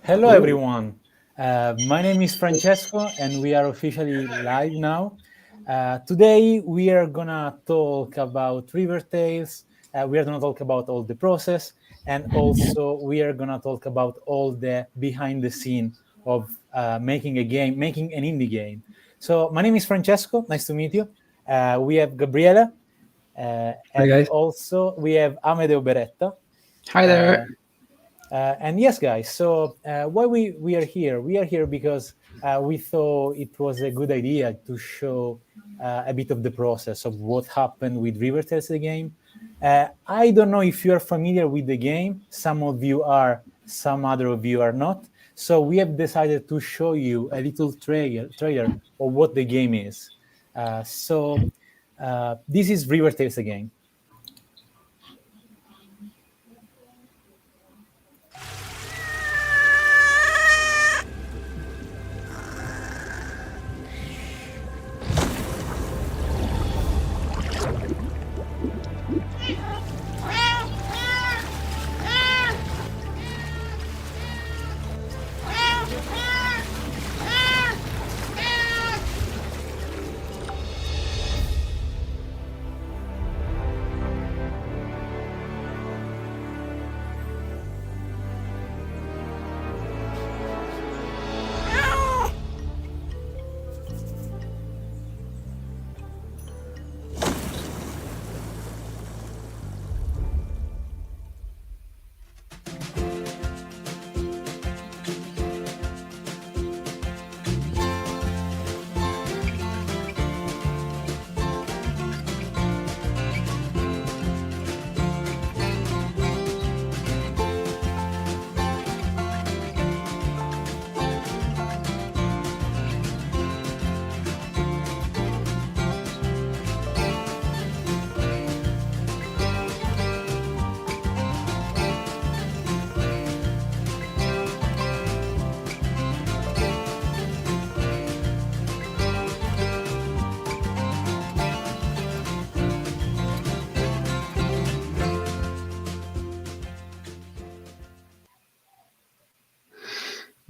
Hello, everyone. My name is Francesco, and we are officially live now. Today, we are gonna talk about River Tales. We are gonna talk about all the process, and also we are gonna talk about all the behind the scene of making a game, making an indie game. So, my name is Francesco. Nice to meet you. We have Gabriele, Hi and guys. also we have Amedeo Beretta. Hi Uh, there. and yes, guys, so why we are here? We are here because we thought it was a good idea to show a bit of the process of what happened with River Tales, the game. I don't know if you are familiar with the game. Some of you are, some other of you are not. So we have decided to show you a little trailer of what the game is. This is River Tales, the game.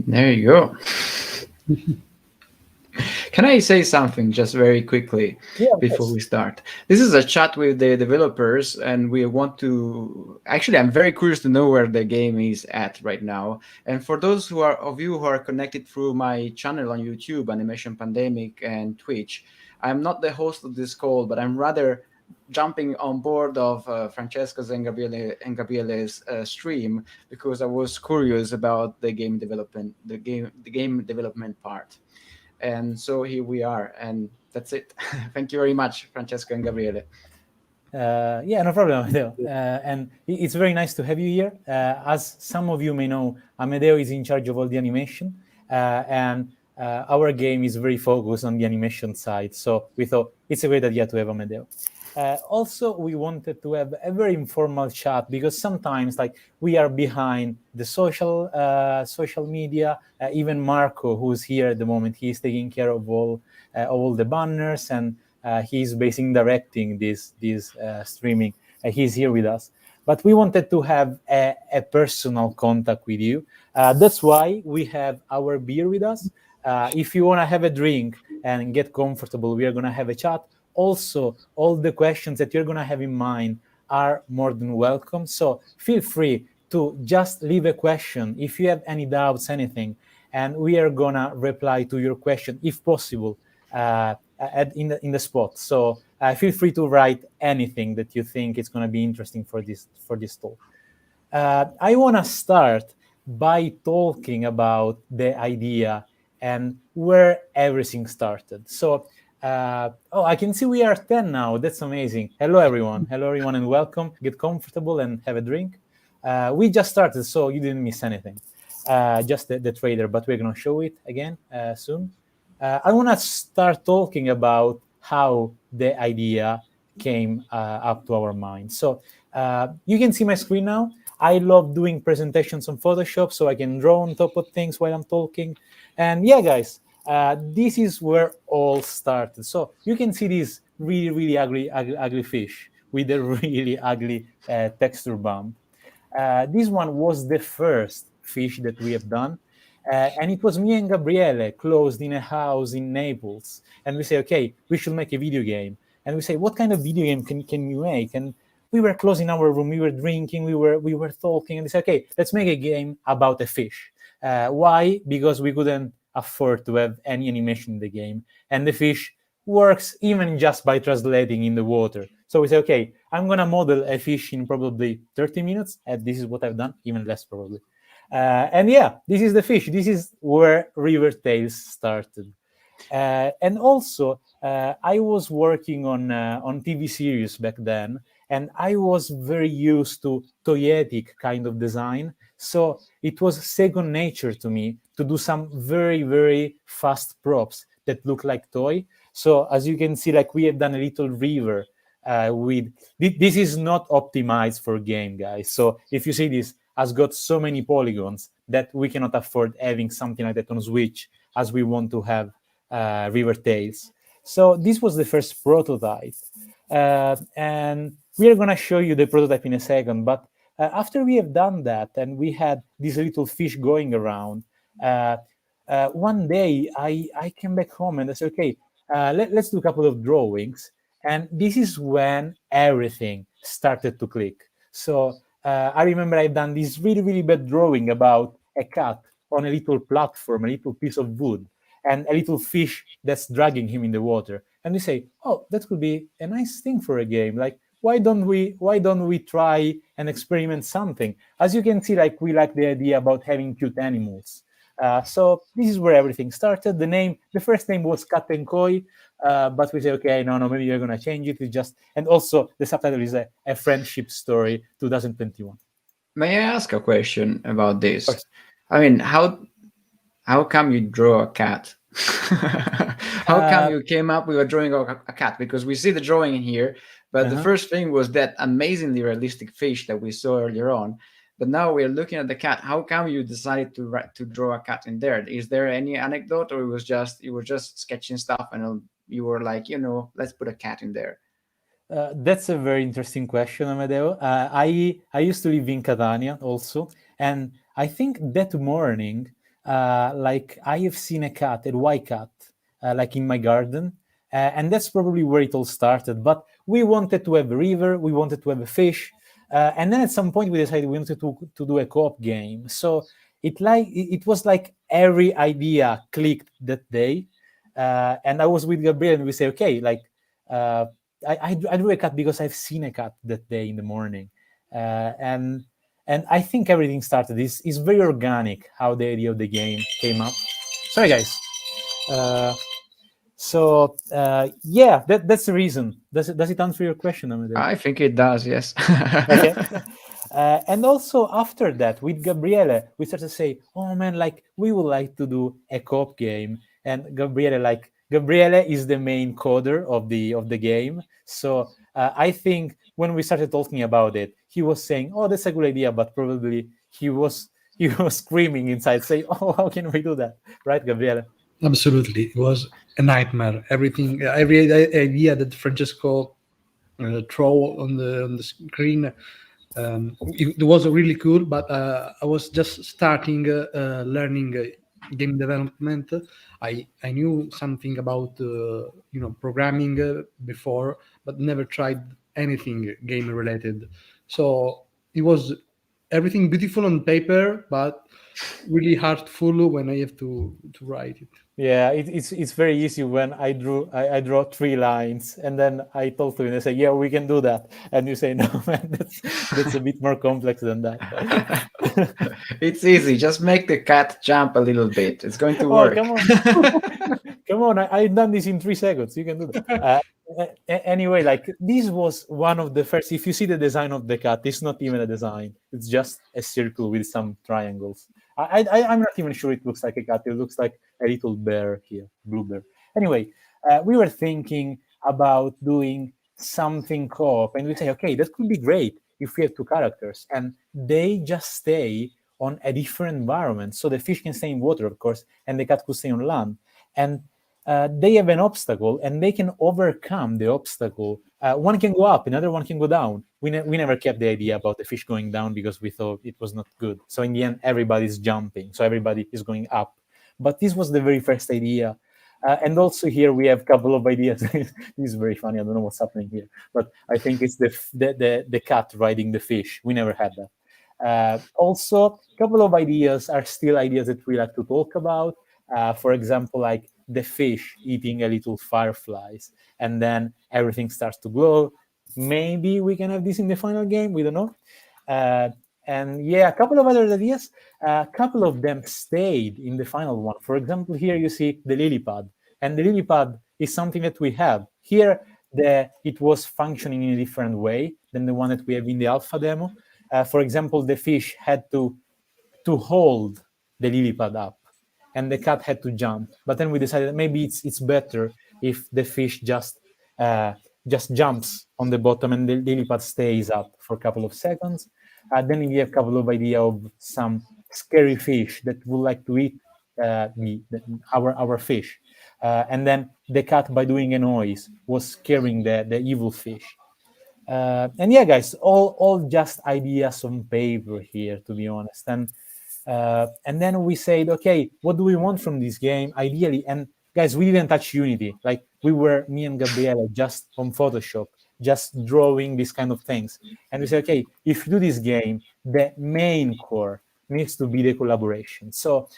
There you go. Can I say something just very quickly Yeah, of before course. we start? This is a chat with the developers, and we want to. Actually, I'm very curious to know where the game is at right now. And for those who are of you who are connected through my channel on YouTube, Animation Pandemic, and Twitch, I'm not the host of this call, but I'm rather jumping on board of Francesco's and Gabriele's stream because I was curious about the game development, the game development part. And so here we are, and that's it. Thank you very much, Francesco and Gabriele. Yeah, no problem, Amedeo. And it's very nice to have you here. As some of you may know, Amedeo is in charge of all the animation, and our game is very focused on the animation side. So we thought it's a great idea to have Amedeo. Also, we wanted to have a very informal chat because sometimes, like, we are behind the social media. Even Marco, who's here at the moment, he's taking care of all the banners, and he's basically directing this streaming. He's here with us, but we wanted to have a personal contact with you. That's why we have our beer with us. If you want to have a drink and get comfortable, we are going to have a chat. Also, all the questions that you're going to have in mind are more than welcome. So feel free to just leave a question if you have any doubts, anything, and we are going to reply to your question if possible in the spot. So feel free to write anything that you think is going to be interesting for this talk. I want to start by talking about the idea and where everything started. So, I can see we are 10 now. That's amazing. Hello, everyone. Hello, everyone, and welcome. Get comfortable and have a drink. We just started, so you didn't miss anything. Just the trailer, but we're going to show it again soon. I want to start talking about how the idea came up to our mind. So you can see my screen now. I love doing presentations on Photoshop so I can draw on top of things while I'm talking. And yeah, guys, this is where all started. So you can see this really, really ugly fish with a really ugly texture bump. This one was the first fish that we have done. And it was me and Gabriele closed in a house in Naples. And we say, okay, we should make a video game. And we say, what kind of video game can you make? And we were close in our room, we were drinking, we were talking, and we said, okay, let's make a game about a fish. Why? Because we couldn't afford to have any animation in the game. And the fish works even just by translating in the water. So we say, okay, I'm going to model a fish in probably 30 minutes. And this is what I've done, even less probably. And yeah, this is the fish. This is where River Tales started. And also, I was working on TV series back then, and I was very used to toyetic kind of design. So it was second nature to me to do some very, very fast props that look like toy. So as you can see, like we have done a little river with this is not optimized for game, guys. So if you see this has got so many polygons that we cannot afford having something like that on Switch as we want to have River Tales. So this was the first prototype. And we are going to show you the prototype in a second. But after we have done that and we had this little fish going around, one day I came back home and I said, okay, let's do a couple of drawings. And this is when everything started to click. So I remember I've done this really, really bad drawing about a cat on a little platform, a little piece of wood, and a little fish that's dragging him in the water. And we say, oh, that could be a nice thing for a game. Like, why don't we try and experiment something? As you can see, like we like the idea about having cute animals. So this is where everything started. The first name was Cat and Koi, but we say, okay, no, maybe you're gonna change it. It's just, and also the subtitle is a friendship story, 2021. May I ask a question about this? I mean, how come you draw a cat? How come you came up with a drawing of a cat? Because we see the drawing in here, but the first thing was that amazingly realistic fish that we saw earlier on. But now we're looking at the cat. How come you decided to draw a cat in there? Is there any anecdote, or you were just sketching stuff and you were like, let's put a cat in there? That's a very interesting question, Amedeo. I used to live in Catania also, and I think that morning, like I have seen a cat, a white cat, like in my garden, and that's probably where it all started. But we wanted to have a river, we wanted to have a fish, and then at some point we decided we wanted to do a co-op game. So it was like every idea clicked that day, and I was with Gabriel, and we say, okay, like. I drew a cat because I've seen a cat that day in the morning, and I think everything started. It's very organic how the idea of the game came up. Sorry, guys. Yeah, that's the reason. Does it answer your question, Amedeo? I think it does. Yes. Okay. And also after that, with Gabriele, we started to say, "Oh man, like we would like to do a co-op game." And Gabriele is the main coder of the game. So I think when we started talking about it, he was saying, "Oh, that's a good idea," but probably he was screaming inside, saying, "Oh, how can we do that?" Right, Gabriele? Absolutely, it was a nightmare. Every idea that Francesco throw on the screen. It was really cool, but I was just starting learning game development. I knew something about programming before, but never tried anything game related. So it was everything beautiful on paper, but really hurtful when I have to write it. Yeah, it's very easy when I draw 3 lines and then I talk to you and I say, yeah, we can do that, and you say, no, man, that's a bit more complex than that. It's easy. Just make the cat jump a little bit. It's going to work. Come on, come on! I've done this in 3 seconds. You can do that. Anyway, like this was one of the first. If you see the design of the cat, it's not even a design. It's just a circle with some triangles. I'm not even sure it looks like a cat. It looks like a little bear here, blue bear. Anyway, we were thinking about doing something co-op, and we say, okay, that could be great if we have 2 characters, and they just stay on a different environment. So the fish can stay in water, of course, and the cat could stay on land. And they have an obstacle and they can overcome the obstacle. One can go up, another one can go down. We never kept the idea about the fish going down because we thought it was not good. So in the end, everybody's jumping, so everybody is going up. But this was the very first idea. And also here we have a couple of ideas. This is very funny. I don't know what's happening here, but I think it's the cat riding the fish. We never had that. Also, a couple of ideas are still ideas that we like to talk about. For example, like the fish eating a little fireflies, and then everything starts to glow. Maybe we can have this in the final game. We don't know. And yeah, a couple of other ideas. A couple of them stayed in the final one. For example, here you see the lily pad, and the lily pad is something that we have here. It was functioning in a different way than the one that we have in the alpha demo. For example, the fish had to hold the lily pad up, and the cat had to jump. But then we decided maybe it's better if the fish just jumps on the bottom and the lily pad stays up for a couple of seconds. Then we have a couple of ideas of some scary fish that would like to eat our fish. And then the cat, by doing a noise, was scaring the evil fish. And yeah, guys, all just ideas on paper here, to be honest. And then we said, okay, what do we want from this game, ideally? And guys, we didn't touch Unity. Like me and Gabriele, just on Photoshop, just drawing these kind of things. And we said, okay, if you do this game, the main core needs to be the collaboration. So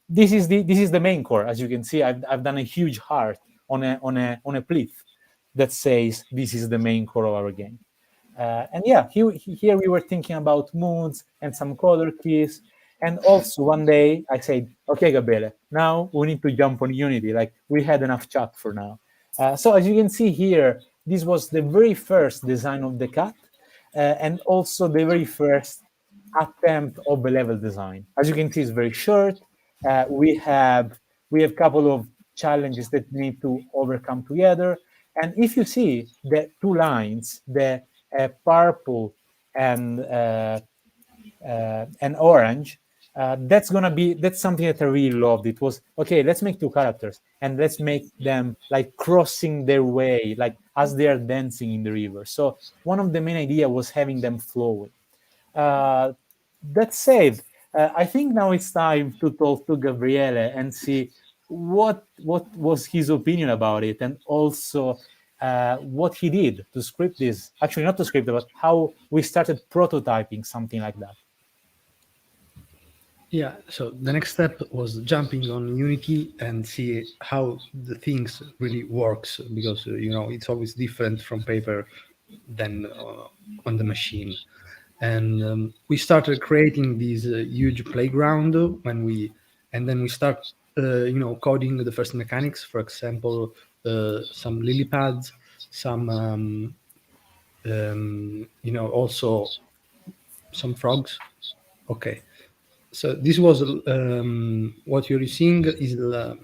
this is the main core. As you can see, I've done a huge heart on a plinth that says this is the main core of our game. And yeah, here we were thinking about moods and some color keys. And also one day I said, okay, Gabriele, now we need to jump on Unity. Like we had enough chat for now. So as you can see here, this was the very first design of the cat, and also the very first attempt of a level design. As you can see, it's very short. We have a couple of challenges that we need to overcome together. And if you see the two lines, the purple and orange, that's something that I really loved. It was, okay, let's make two characters and let's make them like crossing their way, like as they are dancing in the river. So one of the main idea was having them flowing. That said, I think now it's time to talk to Gabriele and see what was his opinion about it, and also what he did to script this. Actually, not to script it, but how we started prototyping something like that. Yeah, so the next step was jumping on Unity and see how the things really works, because it's always different from paper than on the machine. And we started creating this huge playground and then we start coding the first mechanics. For example, some lily pads, some also some frogs. Okay. So this was what you're seeing is the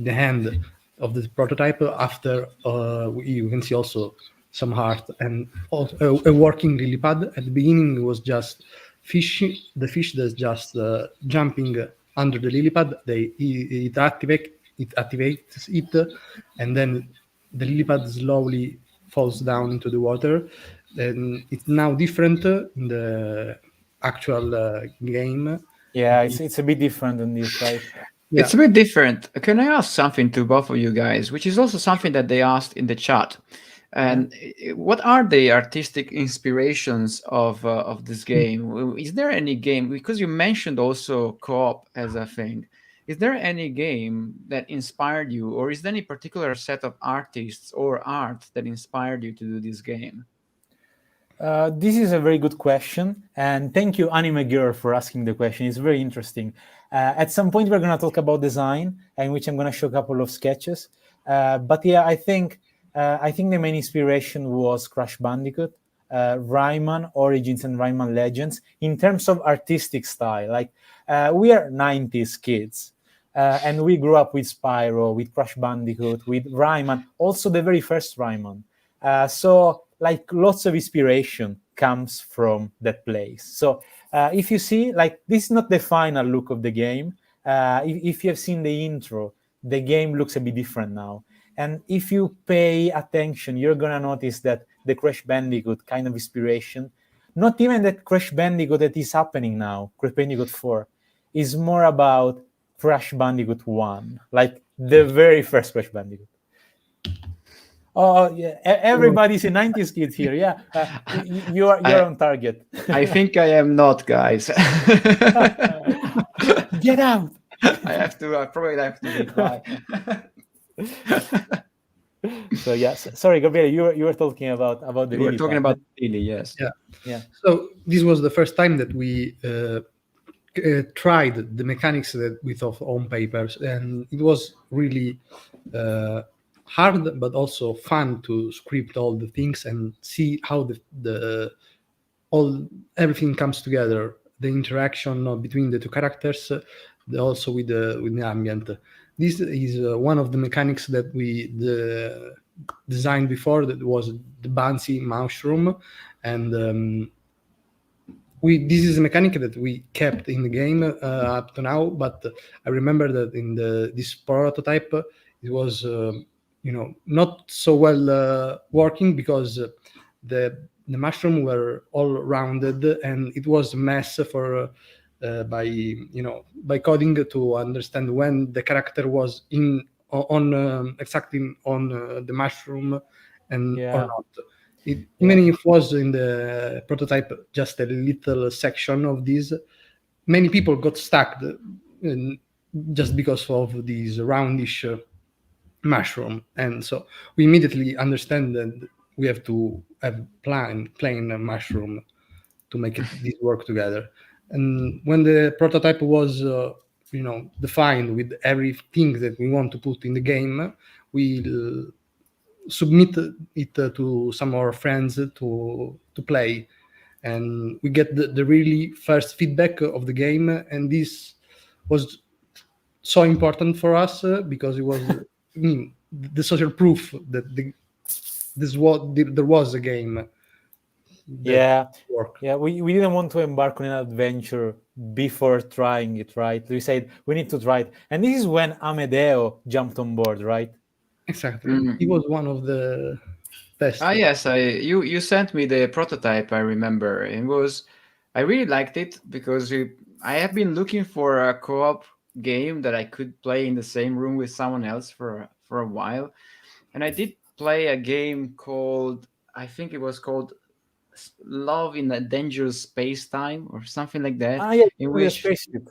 hand of the prototype. After you can see also some heart and also a working lily pad. At the beginning, it was just fish. The fish that's just jumping under the lily pad. It activates it, and then the lily pad slowly falls down into the water. And it's now different in the actual game. Yeah, it's a bit different than this, right? Yeah. It's a bit different. Can I ask something to both of you guys, which is also something that they asked in the chat? And what are the artistic inspirations of this game? Is there any game, because you mentioned also co-op as a thing, is there any game that inspired you, or is there any particular set of artists or art that inspired you to do this game? This is a very good question, and thank you, Anime Girl, for asking the question. It's very interesting. At some point, we're going to talk about design, in which I'm going to show a couple of sketches. But yeah, I think the main inspiration was Crash Bandicoot, Rayman Origins and Rayman Legends. In terms of artistic style, like we are 90s kids, and we grew up with Spyro, with Crash Bandicoot, with Rayman, also the very first Rayman. So like lots of inspiration comes from that place. So if you see, like this is not the final look of the game. If you have seen the intro, the game looks a bit different now. And if you pay attention, you're gonna notice that the Crash Bandicoot kind of inspiration, not even that Crash Bandicoot that is happening now, Crash Bandicoot 4, is more about Crash Bandicoot 1, like the very first Crash Bandicoot. Oh yeah, everybody's a 90s kid here. Yeah, you're on target. I think I am not, guys. Get out. I probably have to be quiet. So yes, sorry, Gabriele, you were talking about the. We were talking about Lily, yes. Yeah. So this was the first time that we tried the mechanics that we thought on papers, and it was really hard, but also fun to script all the things and see how everything comes together. The interaction between the two characters, also with the ambient. This is one of the mechanics that we designed before. That was the bouncy mushroom, and this is a mechanic that we kept in the game up to now. But I remember that in this prototype, it was not so well working because the mushroom were all rounded, and it was a mess for by coding to understand when the character was exactly on the mushroom and or not. Even if it was in the prototype just a little section of this, many people got stuck just because of this roundish mushroom, and so we immediately understand that we have to have plain mushroom to make this work together. And when the prototype was defined with everything that we want to put in the game, we submit it to some of our friends to play, and we get the really first feedback of the game, and this was so important for us because it was the social proof that there was a game. Yeah, we didn't want to embark on an adventure before trying it, right? We said we need to try it, and this is when Amedeo jumped on board, right? Exactly. He was one of the best. Yes, you sent me the prototype. I remember I really liked it because I have been looking for a co-op game that I could play in the same room with someone else for a while, and I did play a game called, I think it was called Love in a Dangerous Space Time or something like that. Yeah, in which spaceship.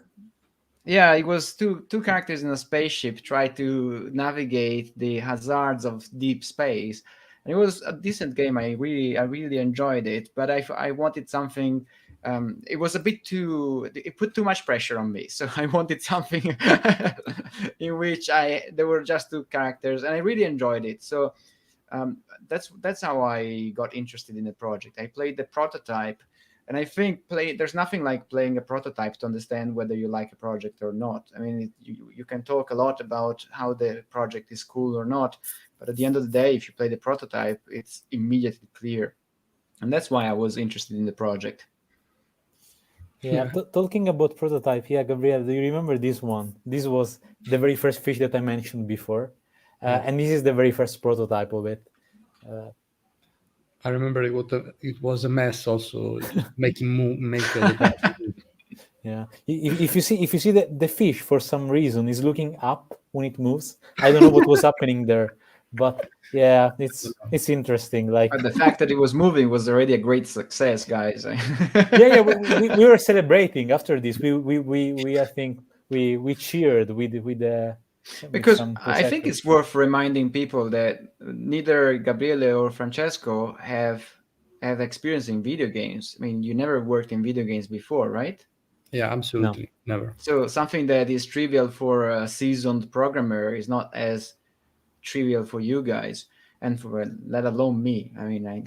Yeah, it was two characters in a spaceship try to navigate the hazards of deep space. And it was a decent game. I really enjoyed it, but I wanted something. It was a bit it put too much pressure on me, so I wanted something in which there were just two characters, and I really enjoyed it. So that's how I got interested in the project. I played the prototype, and I think there's nothing like playing a prototype to understand whether you like a project or not. I mean, you can talk a lot about how the project is cool or not, but at the end of the day, if you play the prototype, it's immediately clear. And that's why I was interested in the project. Yeah, talking about prototype, Gabriel, do you remember this one? This was the very first fish that I mentioned before. And this is the very first prototype of it. I remember it was a mess. Also, making Yeah, if you see the fish for some reason is looking up when it moves. I don't know what was happening there, but yeah, it's interesting. Like the fact that it was moving was already a great success, guys. yeah, we were celebrating after this. We I think we cheered with the. Because I think it's worth reminding people that neither Gabriele or Francesco have experience in video games. I mean, you never worked in video games before, right? Yeah, absolutely. No. Never. So something that is trivial for a seasoned programmer is not as trivial for you guys, and for let alone me. I mean,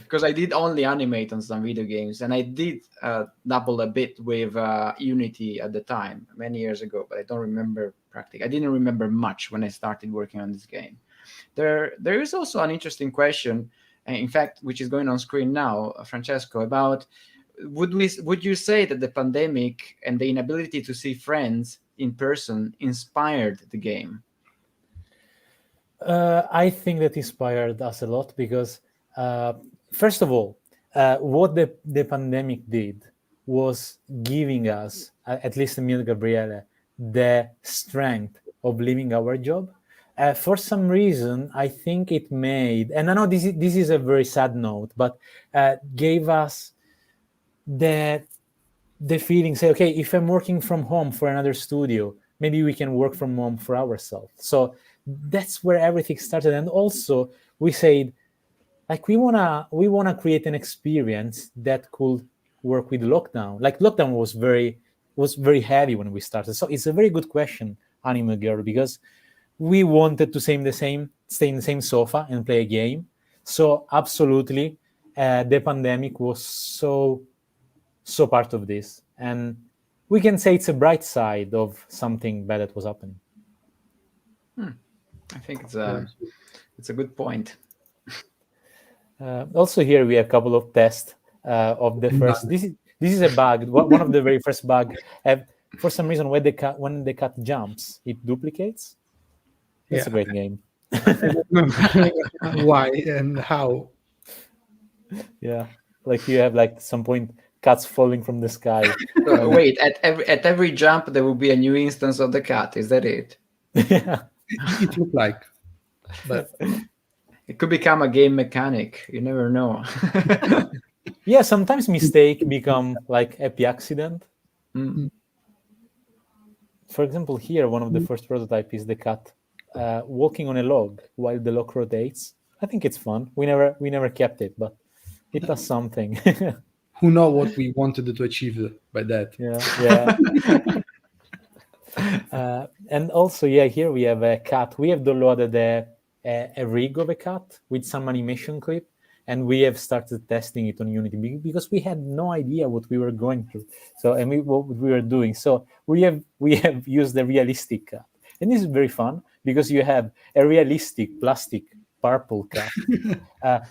because I did only animate on some video games, and I did dabble a bit with Unity at the time, many years ago, but I don't remember practically. I didn't remember much when I started working on this game. There is also an interesting question, in fact, which is going on screen now, Francesco, about would you say that the pandemic and the inability to see friends in person inspired the game? I think that inspired us a lot because, first of all, what the pandemic did was giving us, at least me and Gabriele, the strength of leaving our job. For some reason, I think it made, and I know this is a very sad note, but gave us the feeling, say, okay, if I'm working from home for another studio, maybe we can work from home for ourselves. So that's where everything started. And also we said, like, we wanna create an experience that could work with lockdown. Like, lockdown was very heavy when we started. So it's a very good question, Anime Girl, because we wanted to stay in the same sofa and play a game. So absolutely, the pandemic was so part of this, and we can say it's a bright side of something bad that was happening. I think it's a good point. Also, here we have a couple of tests of the first. This is a bug. One of the very first bug. For some reason, when the cat jumps, it duplicates. It's a great game. Why and how? Yeah, like you have like some point cats falling from the sky. Wait, at every jump there will be a new instance of the cat. Is that it? Yeah. It looked like, but It could become a game mechanic. You never know. Yeah, sometimes mistake become like happy accident. For example, here one of the first prototype is the cat walking on a log while the log rotates. I think it's fun. We never kept it, but it does something. who know what we wanted to achieve by that? Yeah. And also, here we have a cat. We have downloaded a rig of a cat with some animation clip, and we have started testing it on Unity because we had no idea what we were going through. So, what we were doing. So we have used a realistic cat, and this is very fun because you have a realistic plastic purple cat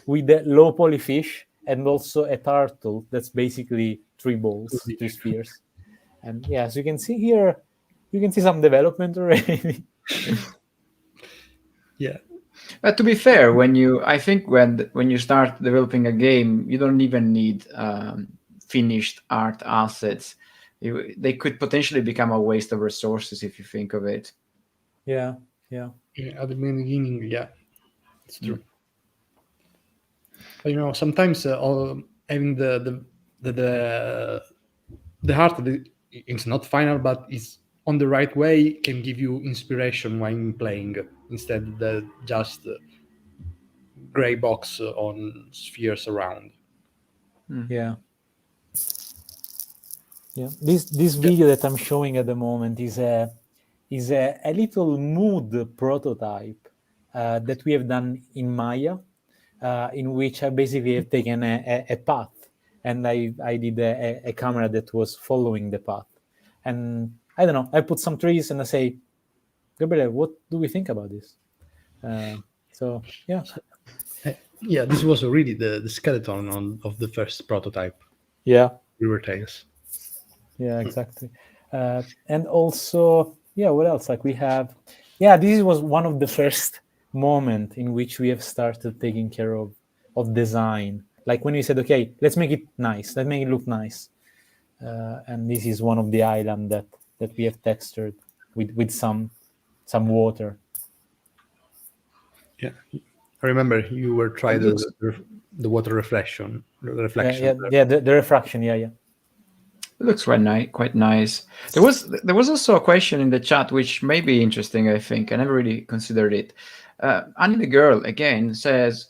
with a low poly fish and also a turtle that's basically three spheres. And yeah, as you can see here, you can see some development already. Yeah. But to be fair, when you start developing a game, you don't even need finished art assets. They could potentially become a waste of resources if you think of it. Yeah. At the beginning, yeah, it's true. But, sometimes having the art, it's not final, but it's on the right way, can give you inspiration when playing instead of just gray box on spheres around. Yeah. This video that I'm showing at the moment is a little mood prototype that we have done in Maya, in which I basically have taken a path, and I did a camera that was following the path, and I don't know, I put some trees and I say, Gabriele, what do we think about this? So yeah. Yeah, this was really the skeleton of the first prototype. Yeah. River Tales. Yeah, exactly. And also, what else? Like we have, this was one of the first moment in which we have started taking care of design. Like when we said, okay, let's make it nice, let's make it look nice. And this is one of the island that we have textured with some water. Yeah, I remember you were trying the water reflection. The refraction. Yeah. It looks quite nice. There was also a question in the chat which may be interesting. I think I never really considered it. Anime Girl again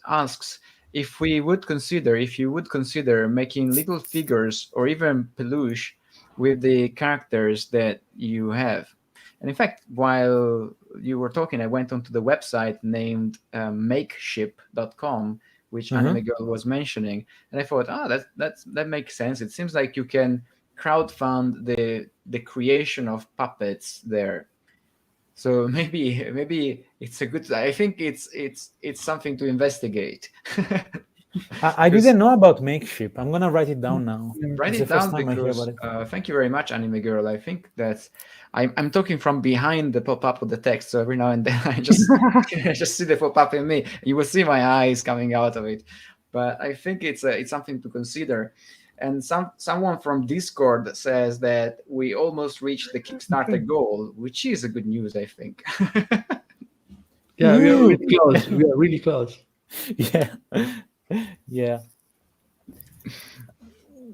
asks if you would consider making little figures or even peluche with the characters that you have. And in fact, while you were talking, I went onto the website named makeship.com, which Anime Girl was mentioning, and I thought, that makes sense. It seems like you can crowdfund the creation of puppets there. So maybe it's a good. I think it's something to investigate. I didn't know about Makeship. I'm gonna write it down now. Write It's it the first down time I hear because about it. thank you very much, Anime Girl. I think that I'm talking from behind the pop-up of the text, so every now and then I just I just see the pop-up in me. You will see my eyes coming out of it, but I think it's something to consider. And someone from Discord says that we almost reached the Kickstarter goal, which is a good news, I think. Yeah, we are Ooh. really close. We are really close. Yeah, yeah,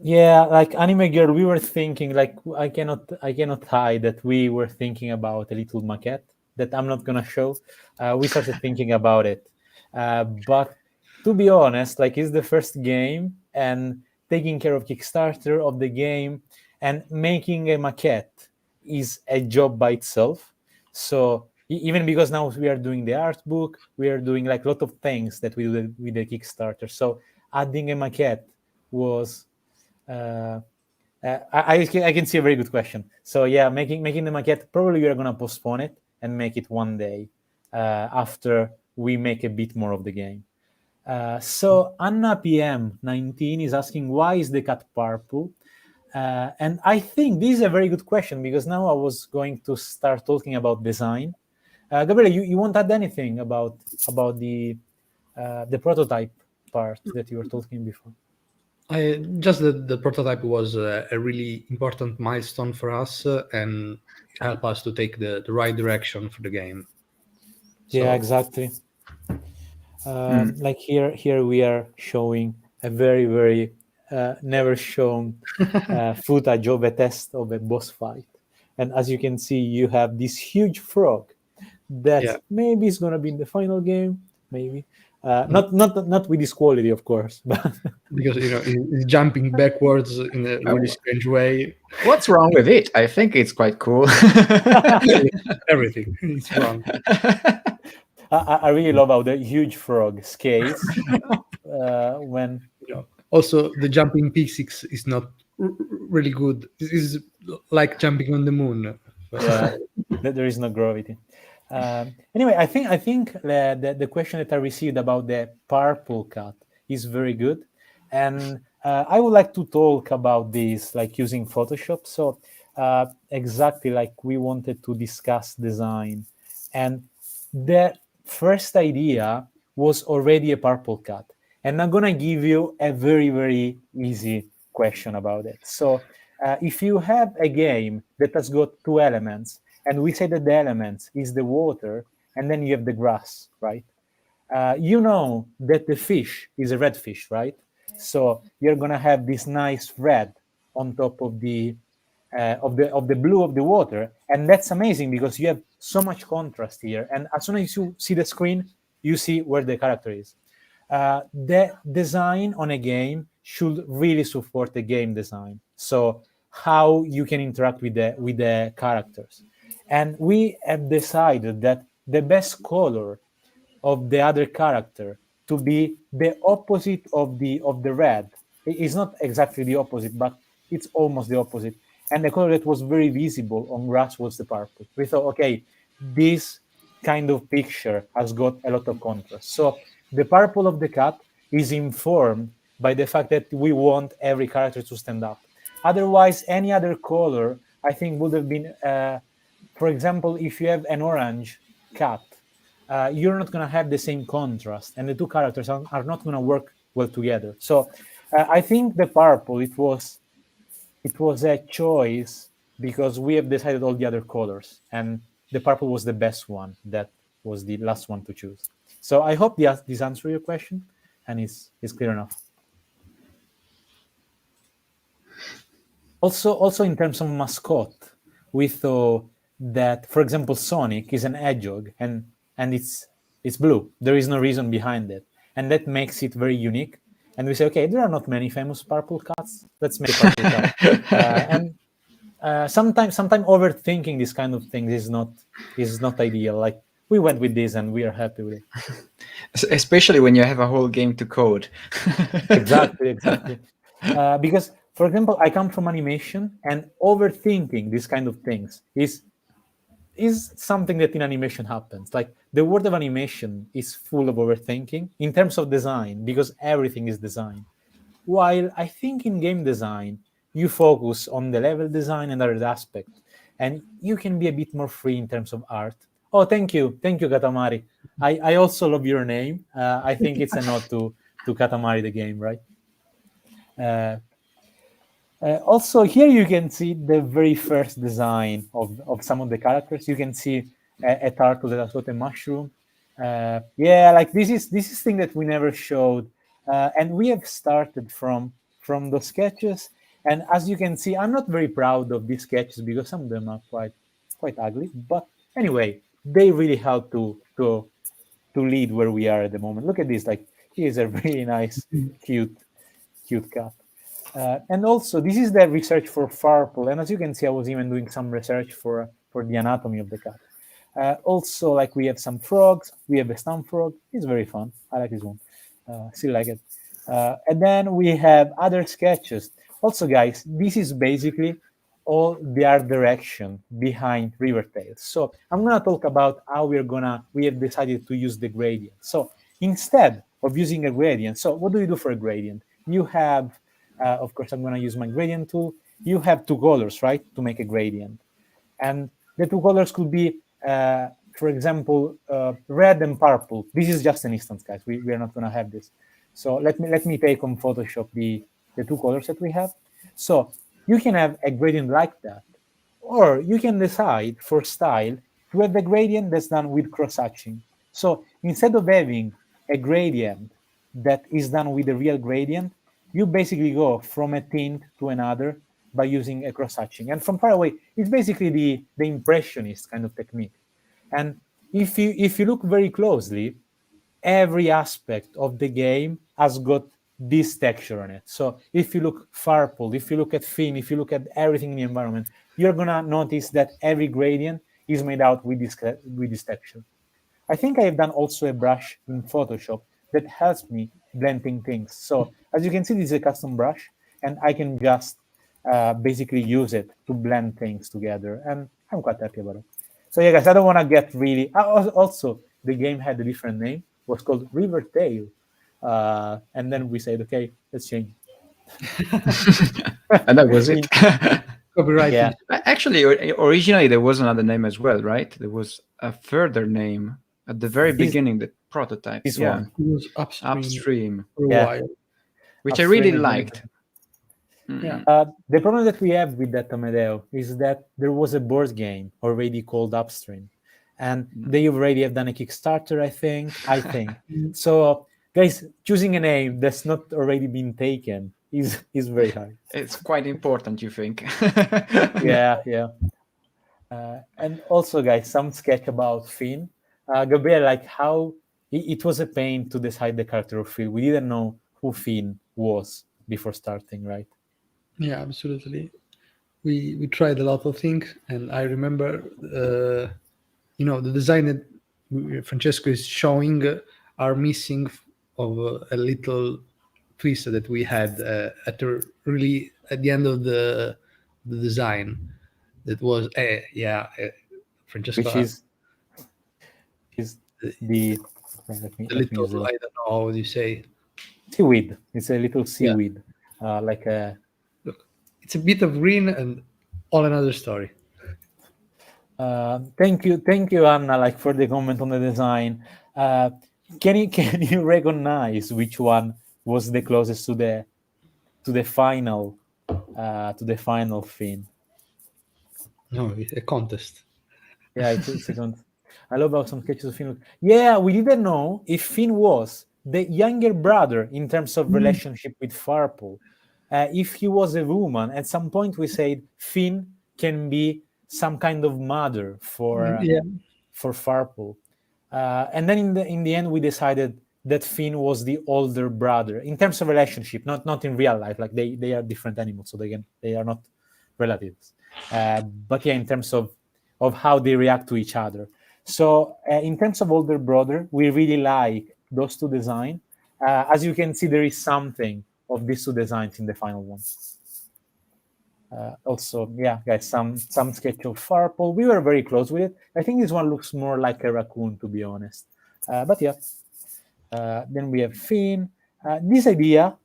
yeah. Like Anime Girl, we were thinking. Like I cannot hide that we were thinking about a little maquette that I'm not gonna show. We started thinking about it, but to be honest, like it's the first game, and taking care of Kickstarter of the game and making a maquette is a job by itself. So even because now we are doing the art book, we are doing like a lot of things that we do with the Kickstarter. So adding a maquette was I can see a very good question. So yeah, making the maquette, probably we are gonna postpone it and make it one day after we make a bit more of the game. So Anna PM19 is asking, why is the cat purple? And I think this is a very good question, because now I was going to start talking about design. Gabriele, you won't add anything about the prototype part that you were talking before? Just the prototype was a really important milestone for us and help us to take the right direction for the game. Yeah, exactly. Like here we are showing a very never shown footage of a test of a boss fight, and as you can see, you have this huge frog that maybe is going to be in the final game, maybe not with this quality, of course, but because it's jumping backwards in a really strange way. What's wrong with it? I think it's quite cool. Everything is wrong. I really love how the huge frog skates when. Also, the jumping physics is not really good. This is like jumping on the moon. Yeah, there is no gravity. Anyway, I think the question that I received about the purple cat is very good, and I would like to talk about this, like using Photoshop. So exactly like we wanted to discuss design, and the first idea was already a purple cat, and I'm gonna give you a very easy question about it. So if you have a game that has got two elements, and we say that the elements is the water, and then you have the grass, right? You know that the fish is a red fish, right? So you're gonna have this nice red on top of the blue of the water, and that's amazing because you have so much contrast here. And as soon as you see the screen, you see where the character is. The design on a game should really support the game design. So how you can interact with the characters. And we have decided that the best color of the other character to be the opposite of the red. It's not exactly the opposite, but it's almost the opposite. And the color that was very visible on grass was the purple. We thought, okay, this kind of picture has got a lot of contrast. So the purple of the cat is informed by the fact that we want every character to stand up. Otherwise, any other color, I think, would have been, for example, if you have an orange cat, you're not going to have the same contrast, and the two characters are not going to work well together. So I think the purple, it was a choice because we have decided all the other colors, and the purple was the best one. That was the last one to choose. So I hope this answers your question and is clear enough. Also in terms of mascot, we thought that, for example, Sonic is an hedgehog, and it's blue. There is no reason behind it, and that makes it very unique. And we say, okay, there are not many famous purple cats. Let's make a purple cat. And sometimes overthinking this kind of things is not ideal. Like we went with this, and we are happy with it. Especially when you have a whole game to code. Exactly. Because, for example, I come from animation, and overthinking these kind of things is is something that in animation happens. Like the world of animation is full of overthinking in terms of design, because everything is design. While I think in game design, you focus on the level design and other aspects, and you can be a bit more free in terms of art. Oh, thank you, Katamari. I also love your name. I think it's a nod to Katamari the game, right? Also, here you can see the very first design of some of the characters. You can see a turtle that has got a mushroom. Yeah, like this is thing that we never showed, and we have started from those sketches. And as you can see, I'm not very proud of these sketches because some of them are quite ugly. But anyway, they really help to lead where we are at the moment. Look at this. Like, he is a very nice, cute cat. And also, this is the research for Farple. And as you can see, I was even doing some research for the anatomy of the cat. Also, like, we have some frogs. We have a stone frog. It's very fun. I like this one. Still like it. And then we have other sketches. Also, guys, this is basically all the art direction behind Rivertale. So I'm going to talk about how we have decided to use the gradient. So instead of using a gradient, so what do you do for a gradient? You have, of course, I'm going to use my gradient tool. You have two colors, right, to make a gradient. And the two colors could be, for example, red and purple. This is just an instance, guys. We are not going to have this. So let me take on Photoshop the two colors that we have. So you can have a gradient like that, or you can decide for style to have a gradient that's done with cross-hatching. So instead of having a gradient that is done with a real gradient, you basically go from a tint to another by using a cross-hatching. And from far away, it's basically the impressionist kind of technique. And if you look very closely, every aspect of the game has got this texture on it. So if you look Farple, if you look at Finn, if you look at everything in the environment, you're gonna notice that every gradient is made out with this texture. I think I have done also a brush in Photoshop that helps me blending things. So as you can see, this is a custom brush, and I can just basically use it to blend things together, and I'm quite happy about it. So yeah, guys, I don't want to get really. Also, the game had a different name. It was called Rivertale, and then we said, okay, let's change. And that was it. Copyright. Yeah. Actually, originally there was another name as well, right? There was a further name at the very beginning, the prototype. This Yeah, one. It was upstream, Upstream, for a Yeah. while. which I Upstream really is liked. Yeah. The problem that we have with that, Amedeo, is that there was a board game already called Upstream, and they already have done a Kickstarter, I think. So, guys, choosing a name that's not already been taken is very hard. It's quite important, you think? Yeah. And also, guys, some sketch about Finn. Gabriel, like how it was a pain to decide the character of Finn. We didn't know who Finn was before starting, right? Yeah, absolutely. We tried a lot of things, and I remember, the design that Francesco is showing are missing of a little twist that we had at the end of the design. That was Francesco. Which is the let me little, use it. I don't know how you say. Seaweed. It's a little seaweed, like a. Look, it's a bit of green and all another story. Thank you, Anna, like for the comment on the design. Can you recognize which one was the closest to the final Finn? No, a contest. Yeah, it's a contest. I love how some sketches of Finn look. Yeah, we didn't know if Finn was the younger brother in terms of relationship with Farple. If he was a woman, at some point we said Finn can be some kind of mother for Farple. And then in the end we decided that Finn was the older brother in terms of relationship, not in real life. Like they are different animals, so they are not relatives. But yeah, in terms of how they react to each other. So in terms of older brother, we really like those two designs. As you can see, there is something of these two designs in the final one. Also, yeah, guys, some sketch of Farple. We were very close with it. I think this one looks more like a raccoon, to be honest. But yeah. Then we have Finn. This idea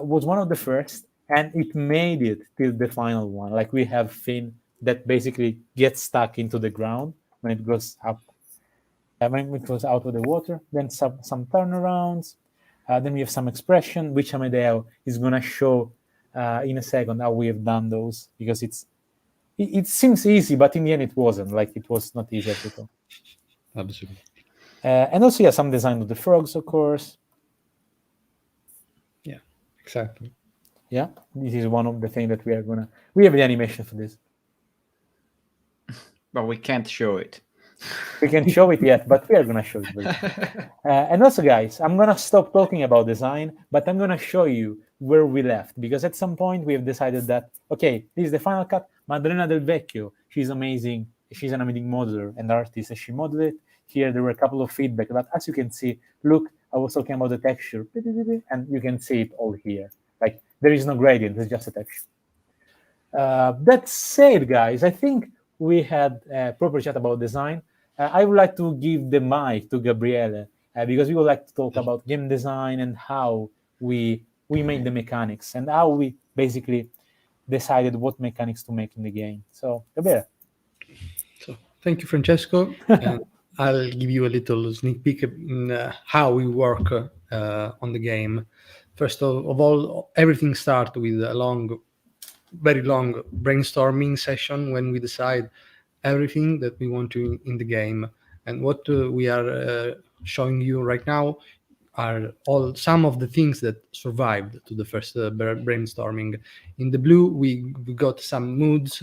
was one of the first, and it made it till the final one. Like we have Finn that basically gets stuck into the ground when it goes up, when it goes out of the water. Then some turnarounds. Then we have some expression, which Amedeo is gonna show in a second how we have done those, because it seems easy, but in the end it wasn't. Like it was not easy at all. Absolutely. And also, yeah, some design of the frogs, of course. Yeah, exactly. Yeah, this is one of the things that we have the animation for this. But we can't show it. We can show it yet, but we are gonna show it very soon. And also, guys, I'm gonna stop talking about design, but I'm gonna show you where we left, because at some point we have decided that, okay, this is the final cut. Maddalena Del Vecchio, she's amazing. She's an amazing modeler and artist, and she modeled it. Here there were a couple of feedback, but as you can see, look, I was talking about the texture, and you can see it all here. Like there is no gradient, it's just a texture. That said, guys, I think we had a proper chat about design. I would like to give the mic to Gabriele, because we would like to talk about game design and how we made the mechanics and how we basically decided what mechanics to make in the game. So, Gabriele. So, thank you, Francesco. And I'll give you a little sneak peek in how we work on the game. First of all, everything starts with a very long brainstorming session when we decide everything that we want to in the game. And what we are showing you right now are some of the things that survived to the first brainstorming. In the blue, we got some moods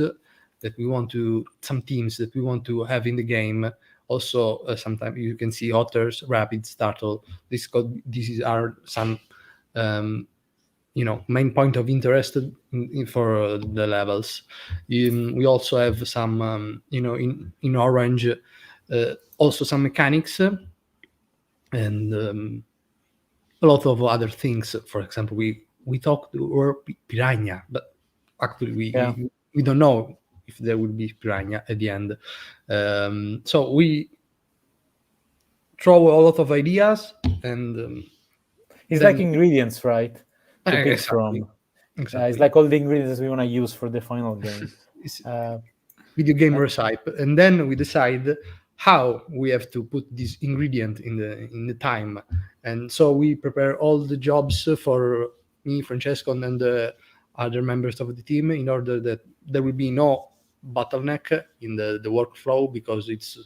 that we want to, some themes that we want to have in the game. Also, sometimes you can see otters, rabbits, turtle. These are some main point of interest for the levels. We also have some in orange also some mechanics and a lot of other things. For example, we talked or piranha, but actually we don't know if there will be piranha at the end. So we throw a lot of ideas and it's like ingredients, right? To pick exactly. from. Exactly. It's like all the ingredients we want to use for the final game. Video game recipe, and then we decide how we have to put this ingredient in the time. And so we prepare all the jobs for me, Francesco, and the other members of the team in order that there will be no bottleneck in the workflow, because it's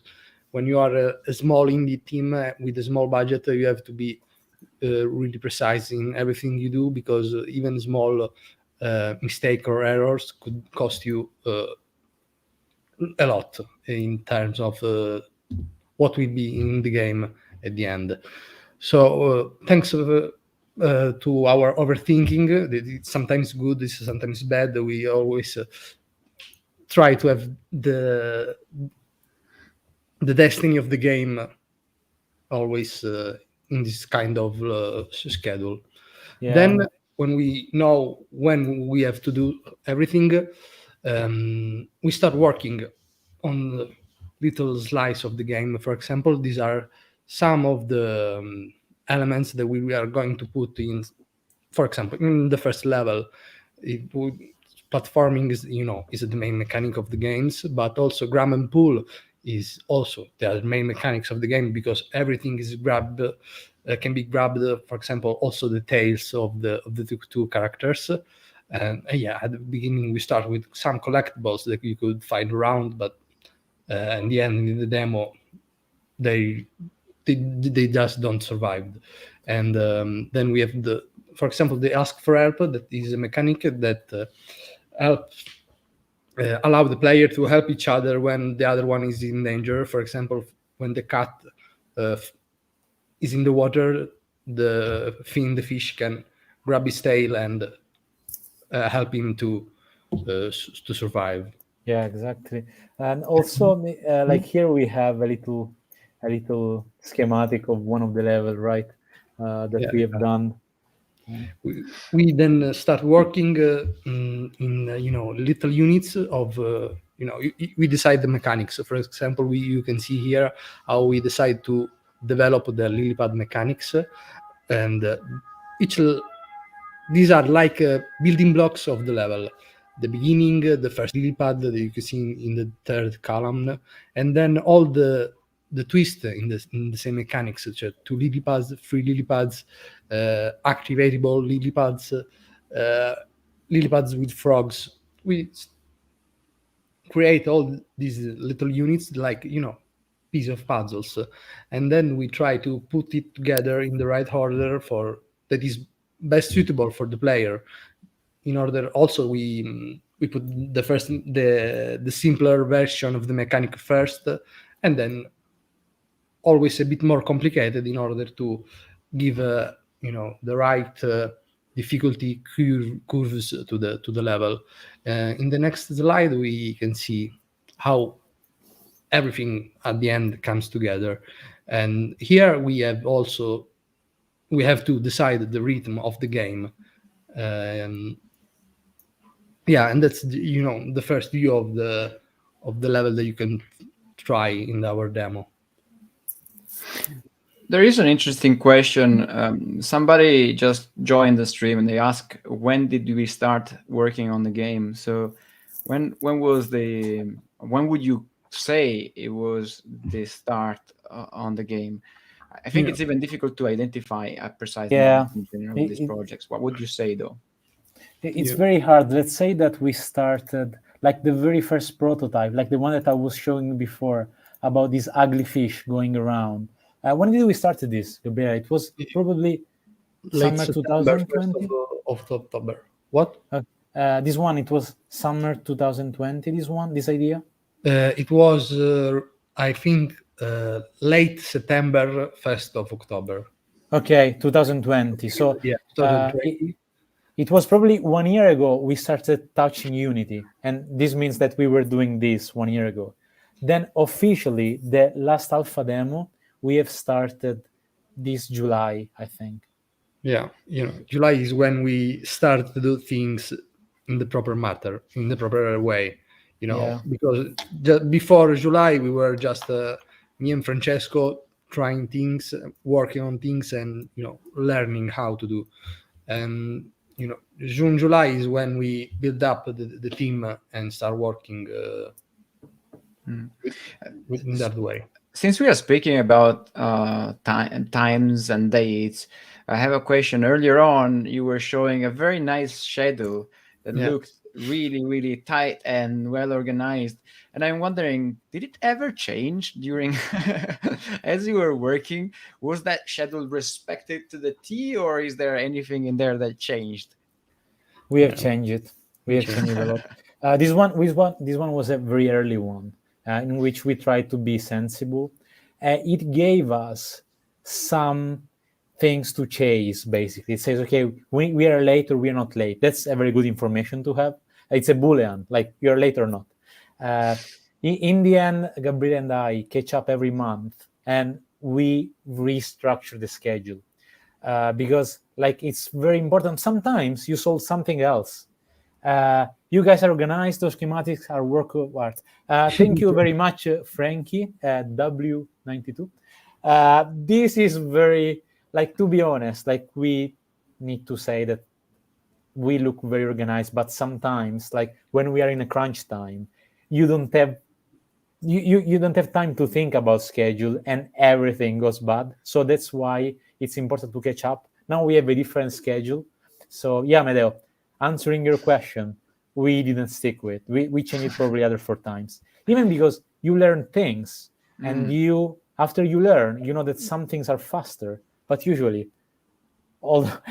when you are a small indie team with a small budget, you have to be really precise in everything you do, because even small mistake or errors could cost you a lot in terms of what will be in the game at the end. So thanks to our overthinking, it's sometimes good, it's sometimes bad. We always try to have the destiny of the game always in this kind of schedule. Yeah. Then when we know when we have to do everything, we start working on the little slice of the game. For example, these are some of the elements that we are going to put in. For example, in the first level, platforming is the main mechanic of the games, but also grab and pull is also the main mechanics of the game, because everything is can be grabbed. For example, also the tails of the two characters. And at the beginning we start with some collectibles that you could find around, but in the end, in the demo, they just don't survive. And then we have for example, the ask for help. That is a mechanic that helps allow the player to help each other when the other one is in danger. For example, when the cat is in the water, the fish can grab his tail and help him to survive. Yeah, exactly. And also, like here we have a little schematic of one of the levels, right? That we have done. We then start working in little units of we decide the mechanics. So for example, you can see here how we decide to develop the lily pad mechanics, and these are like building blocks of the level. The beginning, the first lily pad that you can see in the third column, and then all the twist in the same mechanics, such as 2 lily pads, 3 lily pads, activatable lily pads with frogs. We create all these little units like piece of puzzles, and then we try to put it together in the right order for that is best suitable for the player. In order, also we put the simpler version of the mechanic first, and then always a bit more complicated in order to give the right difficulty curves to the level. In the next slide, we can see how everything at the end comes together, and here we have to decide the rhythm of the game. And that's the first view of the level that you can try in our demo. There is an interesting question. Somebody just joined the stream and they ask, when did we start working on the game? So when would you say it was the start on the game? I think it's even difficult to identify a precise moment in general with these projects. What would you say, though? It's very hard. Let's say that we started like the very first prototype, like the one that I was showing you before about this ugly fish going around. When did we start this, Gabriele? It was probably summer 2020 of October. What? This one, it was summer 2020. This idea. It was, I think, late September, 1st of October. Okay, 2020. So yeah, 2020. It was probably 1 year ago we started touching Unity, and this means that we were doing this 1 year ago. Then officially, the last alpha demo we have started this July, I think. Yeah, July is when we start to do things in the proper matter, in the proper way. Because just before July we were just me and Francesco trying things, working on things, and learning how to do. And June, July is when we build up the team and start working in that way. Since we are speaking about times and dates, I have a question. Earlier on, you were showing a very nice schedule that looked really, really tight and well organized. And I'm wondering, did it ever change during as you were working? Was that schedule respected to the T, or is there anything in there that changed? We have changed it. We have changed it a lot. This one was a very early one, in which we tried to be sensible. It gave us some things to chase, basically. It says, okay, we are late or we are not late. That's a very good information to have. It's a Boolean, like you're late or not. In the end, Gabriele and I catch up every month, and we restructure the schedule. Because it's very important. Sometimes you solve something else. You guys are organized. Those schematics are work of art. Thank you very much, Frankie, W92. This is very, to be honest, we need to say that we look very organized, but sometimes, when we are in a crunch time, you don't have time to think about schedule, and everything goes bad. So that's why it's important to catch up. Now we have a different schedule. So yeah, Medeo, answering your question, we didn't stick with. We changed it probably other 4 times. Even because you learn things, and after you learn, you know that some things are faster, but usually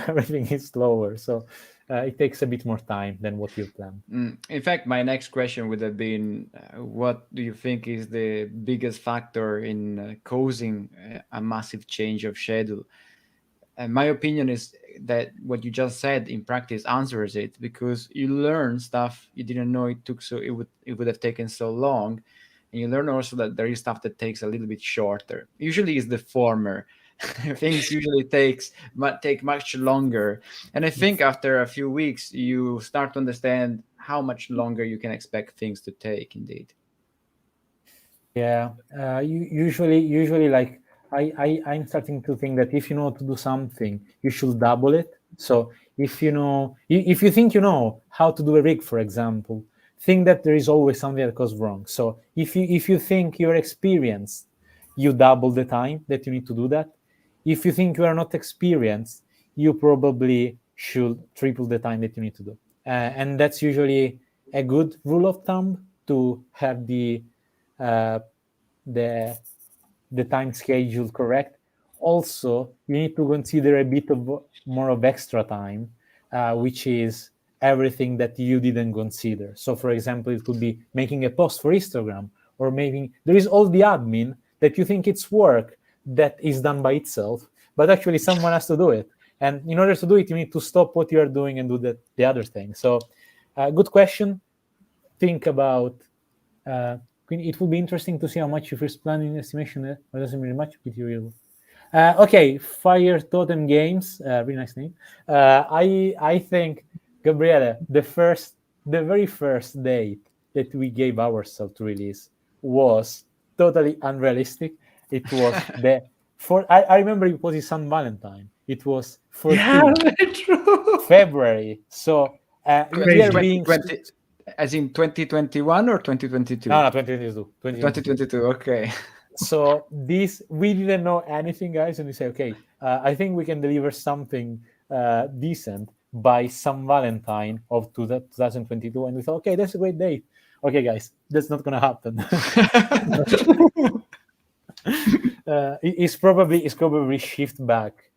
everything is slower. So it takes a bit more time than what you planned. In fact, my next question would have been, what do you think is the biggest factor in causing a massive change of schedule? And my opinion is that what you just said in practice answers it, because you learn stuff you didn't know it would have taken so long, and you learn also that there is stuff that takes a little bit shorter. Usually it's the former. things usually take much longer. And I think after a few weeks, you start to understand how much longer you can expect things to take. Indeed. Yeah, usually like I'm starting to think that if you know to do something, you should double it. So if you know, if you think you know how to do a rig, for example, think that there is always something that goes wrong. So if you think you're experienced, you double the time that you need to do that. If you think you are not experienced, you probably should triple the time that you need to do. And that's usually a good rule of thumb to have uh, the the time schedule correct. Also, you need to consider a bit of more of extra time, which is everything that you didn't consider. So, for example, it could be making a post for Instagram, or maybe there is all the admin that you think it's work that is done by itself, but actually someone has to do it. And in order to do it, you need to stop what you are doing and do the other thing. So, good question. Think about it would be interesting to see how much you first plan in estimation. But doesn't really much with your okay, Fire Totem Games, really nice name. I think, Gabriele, the very first date that we gave ourselves to release was totally unrealistic. It was I remember it was San Valentine. It was 14 February. So we are being 20, as in 2021 or 2022? No, 2022. 2022. Okay. So this we didn't know anything, guys, and we say, okay, I think we can deliver something decent by San Valentine of 2022, and we thought, okay, that's a great date. Okay, guys, that's not gonna happen. It's probably shift back,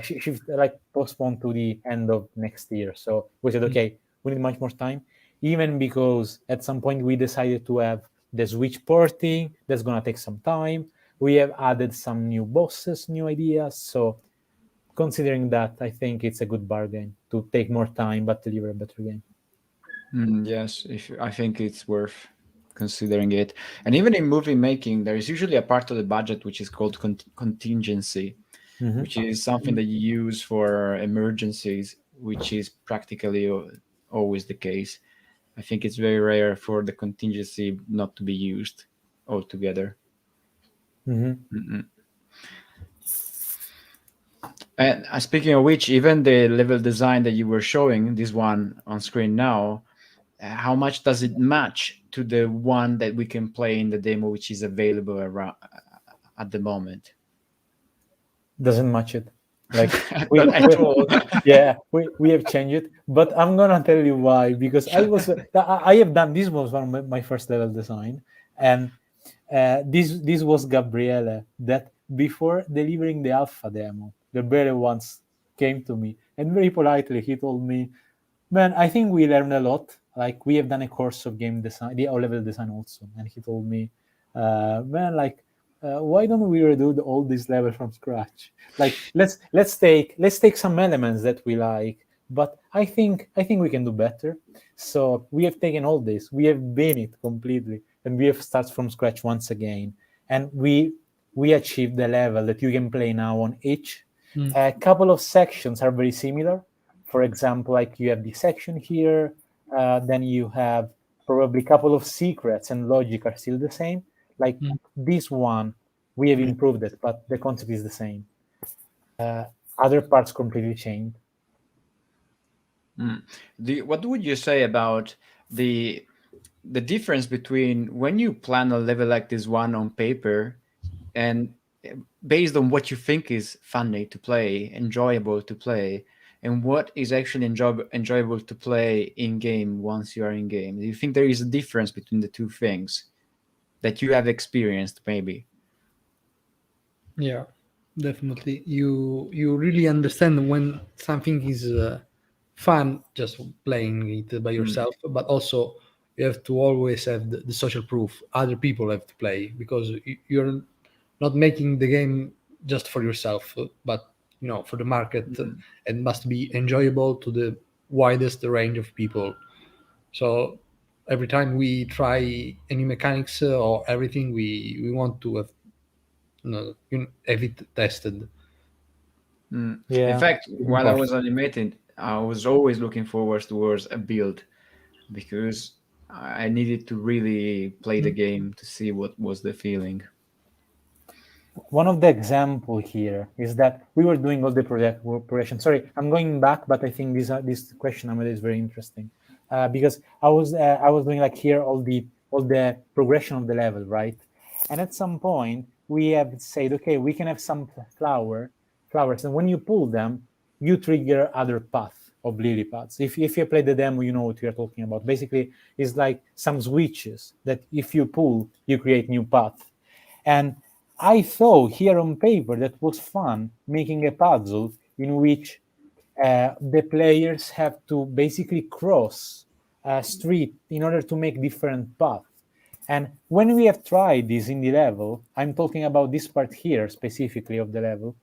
shift like postponed to the end of next year. So we said, okay, we need much more time, even because at some point we decided to have the Switch porting. That's gonna take some time. We have added some new bosses, new ideas. So considering that, I think it's a good bargain to take more time but deliver a better game. Yes, I think it's worth considering it. And even in movie making, there is usually a part of the budget which is called contingency, which is something that you use for emergencies, which is practically always the case. I think it's very rare for the contingency not to be used altogether. And speaking of which, even the level design that you were showing, this one on screen now, how much does it match to the one that we can play in the demo, which is available around at the moment? Doesn't match it. Like at all. Yeah, we have changed it, but I'm gonna tell you why. Because I have done this was one of my first level design, and this was Gabriele that before delivering the alpha demo, Gabriele once came to me and very politely he told me, "Man, I think we learned a lot. Like we have done a course of game design, the level design also." And he told me, "Man, like." Why don't we redo all this level from scratch? Like let's take some elements that we like, but I think we can do better. So we have taken all this, we have been it completely, and we have started from scratch once again, and we achieved the level that you can play now on each. A couple of sections are very similar. For example, like you have the section here, then you have probably a couple of secrets and logic are still the same. Like this one, we have improved it, but the concept is the same. Other parts completely changed. What would you say about the difference between when you plan a level like this one on paper and based on what you think is funny to play, enjoyable to play, and what is actually enjoyable to play in game once you are in game? Do you think there is a difference between the two things that you have experienced, maybe? Yeah, definitely. You really understand when something is fun just playing it by yourself, but also you have to always have the social proof. Other people have to play because you're not making the game just for yourself, but for the market, and must be enjoyable to the widest range of people. So every time we try any mechanics or everything, we want to have have it tested. Yeah. In fact, while I was animating, I was always looking forward towards a build because I needed to really play the game to see what was the feeling. One of the example here is that we were doing all the progression. Sorry, I'm going back, but I think this question Amade is very interesting because I was doing like here all the progression of the level, right? And at some point we have said, okay, we can have some flowers, and when you pull them, you trigger other path of lily pads. If you play the demo, you know what we are talking about. Basically, it's like some switches that if you pull, you create new path. And I thought here on paper that was fun making a puzzle in which the players have to basically cross a street in order to make different paths. And when we have tried this in the level, I'm talking about this part here specifically of the level,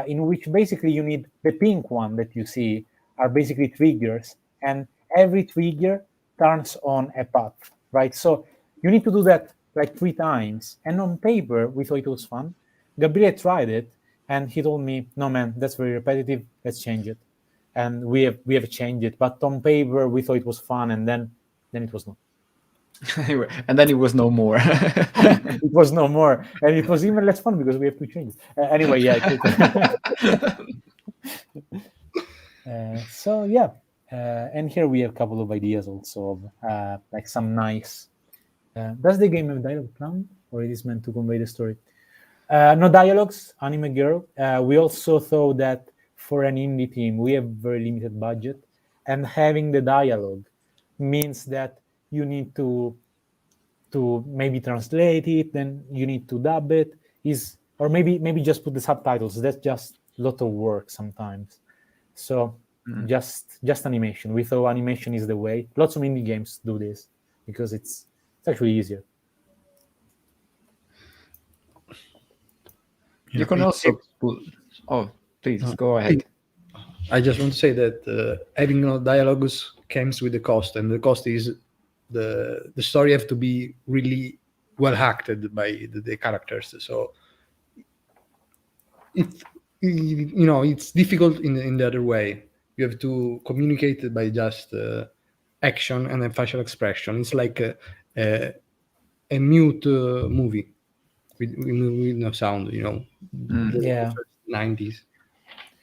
in which basically you need the pink one that you see are basically triggers, and every trigger turns on a path, right? So you need to do that like 3 times. And on paper, we thought it was fun. Gabriele tried it, and he told me, "No, man, that's very repetitive. Let's change it." And we have changed it. But on paper, we thought it was fun, and then it was not. And then it was no more. It was no more, and it was even less fun because we have to change it. Anyway, yeah. So yeah, and here we have a couple of ideas also of like some nice. Does the game have dialogue plan, or it is meant to convey the story? No dialogues, Anime Girl. We also thought that for an indie team, we have very limited budget, and having the dialogue means that you need to maybe translate it, then you need to dub it, or maybe just put the subtitles. That's just a lot of work sometimes. So just animation. We thought animation is the way. Lots of indie games do this because it's actually easier. You can also put. Oh, please go ahead. I just want to say that having no dialogues comes with the cost, and the cost is the story have to be really well acted by the characters. So it's difficult in the other way. You have to communicate it by just action and then facial expression. It's like a mute movie with no sound. Yeah. 90s.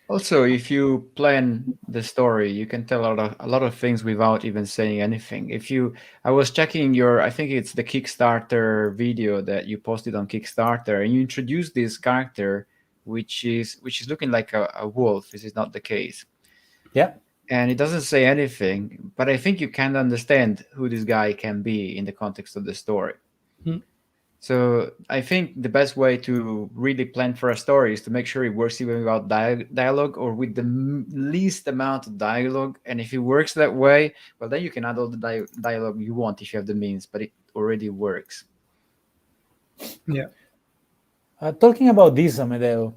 Also, if you plan the story, you can tell a lot of things without even saying anything. I was checking I think it's the Kickstarter video that you posted on Kickstarter, and you introduced this character, which is looking like a wolf. This is not the case. Yeah. And it doesn't say anything, but I think you can understand who this guy can be in the context of the story. So I think the best way to really plan for a story is to make sure it works even without dialogue or with the least amount of dialogue. And if it works that way, well, then you can add all the dialogue you want if you have the means, but it already works. Yeah. Talking about this, Amedeo,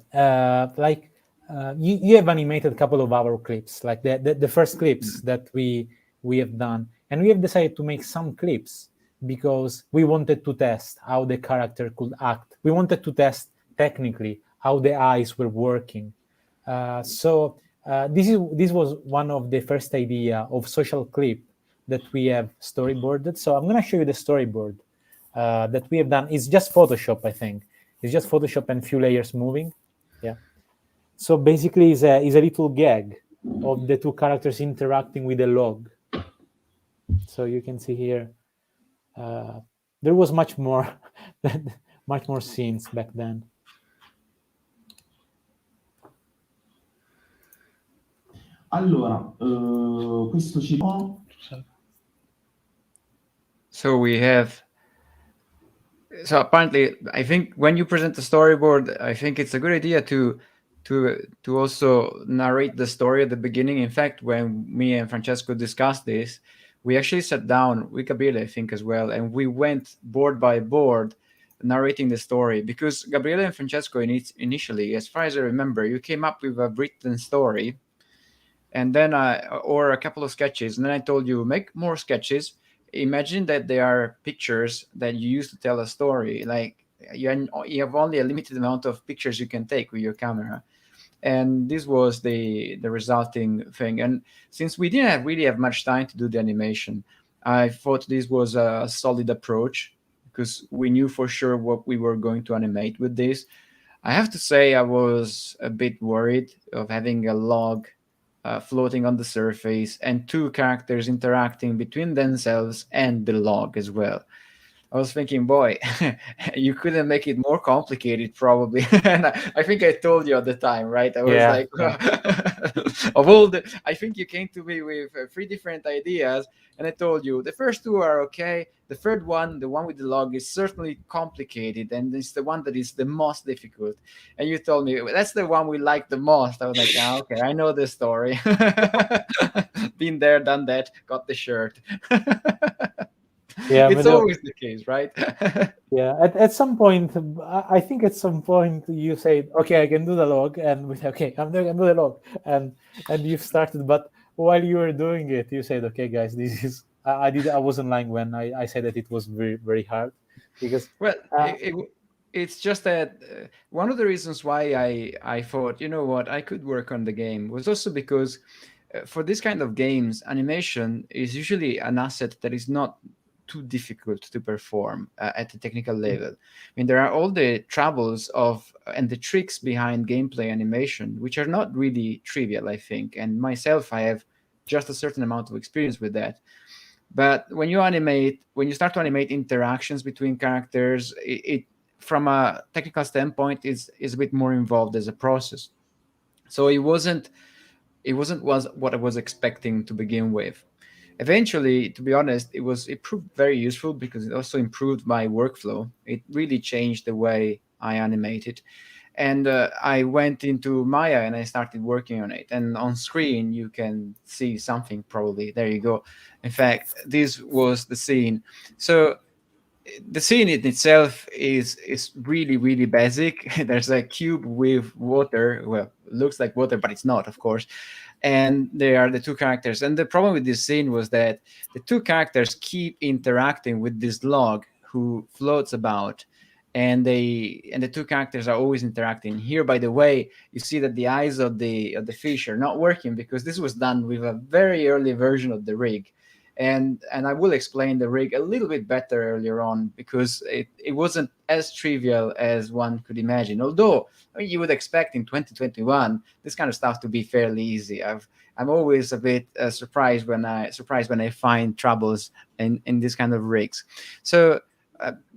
you have animated a couple of our clips, like the first clips that we have done, and we have decided to make some clips because we wanted to test how the character could act. We wanted to test technically how the eyes were working. So this was one of the first idea of social clip that we have storyboarded. So I'm going to show you the storyboard that we have done. It's just Photoshop, I think. It's just Photoshop and few layers moving. Yeah. So basically, it's a little gag of the two characters interacting with the log. So you can see here. There was much more scenes back then. Allora, questo ci può. So apparently, I think when you present the storyboard, I think it's a good idea to also narrate the story at the beginning. In fact, when me and Francesco discussed this, we actually sat down with Gabriele, I think, as well, and we went board by board narrating the story, because Gabriele and Francesco initially, as far as I remember, you came up with a written story, and then or a couple of sketches, and then I told you, make more sketches. Imagine that they are pictures that you use to tell a story. Like you have only a limited amount of pictures you can take with your camera. and this was the resulting thing. And since we didn't really have much time to do the animation, I thought this was a solid approach because we knew for sure what we were going to animate with this. I have to say I was a bit worried of having a log floating on the surface and two characters interacting between themselves and the log as well. I was thinking, boy, you couldn't make it more complicated, probably. And I think I told you at the time, right? I was Yeah, like, of all the, I think you came to me with three different ideas, and I told you the first two are okay. The third one, the one with the log, is certainly complicated, and it's the one that is the most difficult. And you told me that's the one we like the most. I was like, ah, okay, I know the story. Been there, done that, got the shirt. yeah, It's Amedeo. always the case, right? Yeah, at some point, I think at some point you say, "Okay, I can do the log," and we say, "Okay, I'm going to do the log," and you started. But while you were doing it, you said, "Okay, guys, this is." I wasn't lying when I said that it was very very hard, because Well, uh, it's just that one of the reasons why I thought, you know what, I could work on the game was also because for this kind of games, animation is usually an asset that is not too difficult to perform at the technical level. I mean, there are all the troubles of and the tricks behind gameplay animation, which are not really trivial, I think. And myself, I have just a certain amount of experience with that. But when you start to animate interactions between characters, it from a technical standpoint is a bit more involved as a process. So it wasn't was what I was expecting to begin with. Eventually, to be honest, it proved very useful because it also improved my workflow. It really changed the way I animated. And I went into Maya and I started working on it. And on screen, you can see something probably. There you go. In fact, this was the scene. So the scene in itself is really really basic. There's a cube with water. Well, looks like water, but it's not, of course. And there are the two characters. And the problem with this scene was that the two characters keep interacting with this log who floats about, and the two characters are always interacting. Here, by the way, you see that the eyes of the fish are not working because this was done with a very early version of the rig. And I will explain the rig a little bit better earlier on because it wasn't as trivial as one could imagine. Although I mean, you would expect in 2021 this kind of stuff to be fairly easy. I'm always a bit surprised when I find troubles in this kind of rigs. So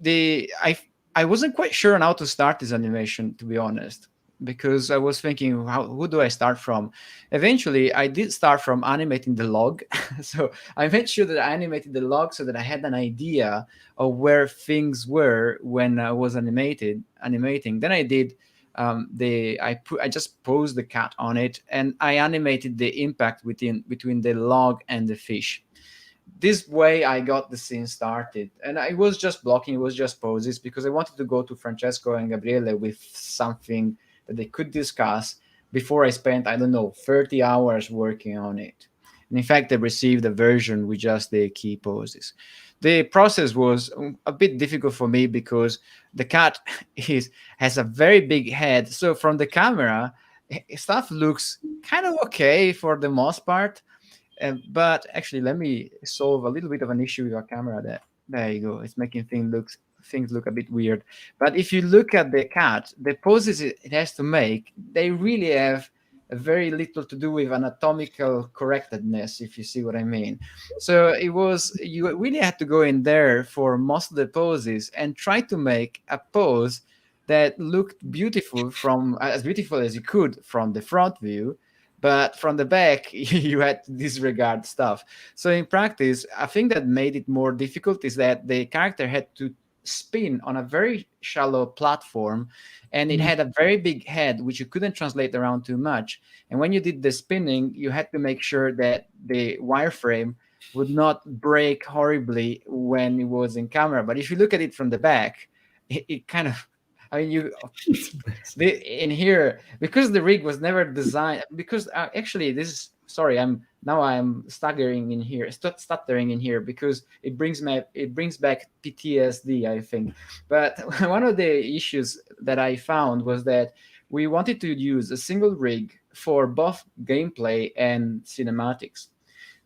the I wasn't quite sure on how to start this animation, to be honest, because I was thinking, who do I start from? Eventually, I did start from animating the log. So I made sure that I animated the log so that I had an idea of where things were when I was animating. Then I did I just posed the cat on it and I animated the impact between the log and the fish. This way I got the scene started, and I was just blocking, it was just poses because I wanted to go to Francesco and Gabriele with something that they could discuss before I spent, I don't know, 30 hours working on it. And in fact, they received a version with just the key poses. The process was a bit difficult for me because the cat has a very big head. So from the camera, stuff looks kind of okay for the most part. But actually, let me solve a little bit of an issue with our camera. There you go. It's making things look a bit weird. But if you look at the cat, the poses it has to make, they really have very little to do with anatomical correctness, if you see what I mean. So you really had to go in there for most of the poses and try to make a pose that looked beautiful from as beautiful as you could from the front view, but from the back you had to disregard stuff. So in practice, I think that made it more difficult is that the character had to spin on a very shallow platform, and it had a very big head which you couldn't translate around too much. And when you did the spinning, you had to make sure that the wireframe would not break horribly when it was in camera. But if you look at it from the back, it kind of, I mean, in here, because the rig was never designed, because actually this is, sorry, I'm stuttering in here because it brings back PTSD, I think. But one of the issues that I found was that we wanted to use a single rig for both gameplay and cinematics.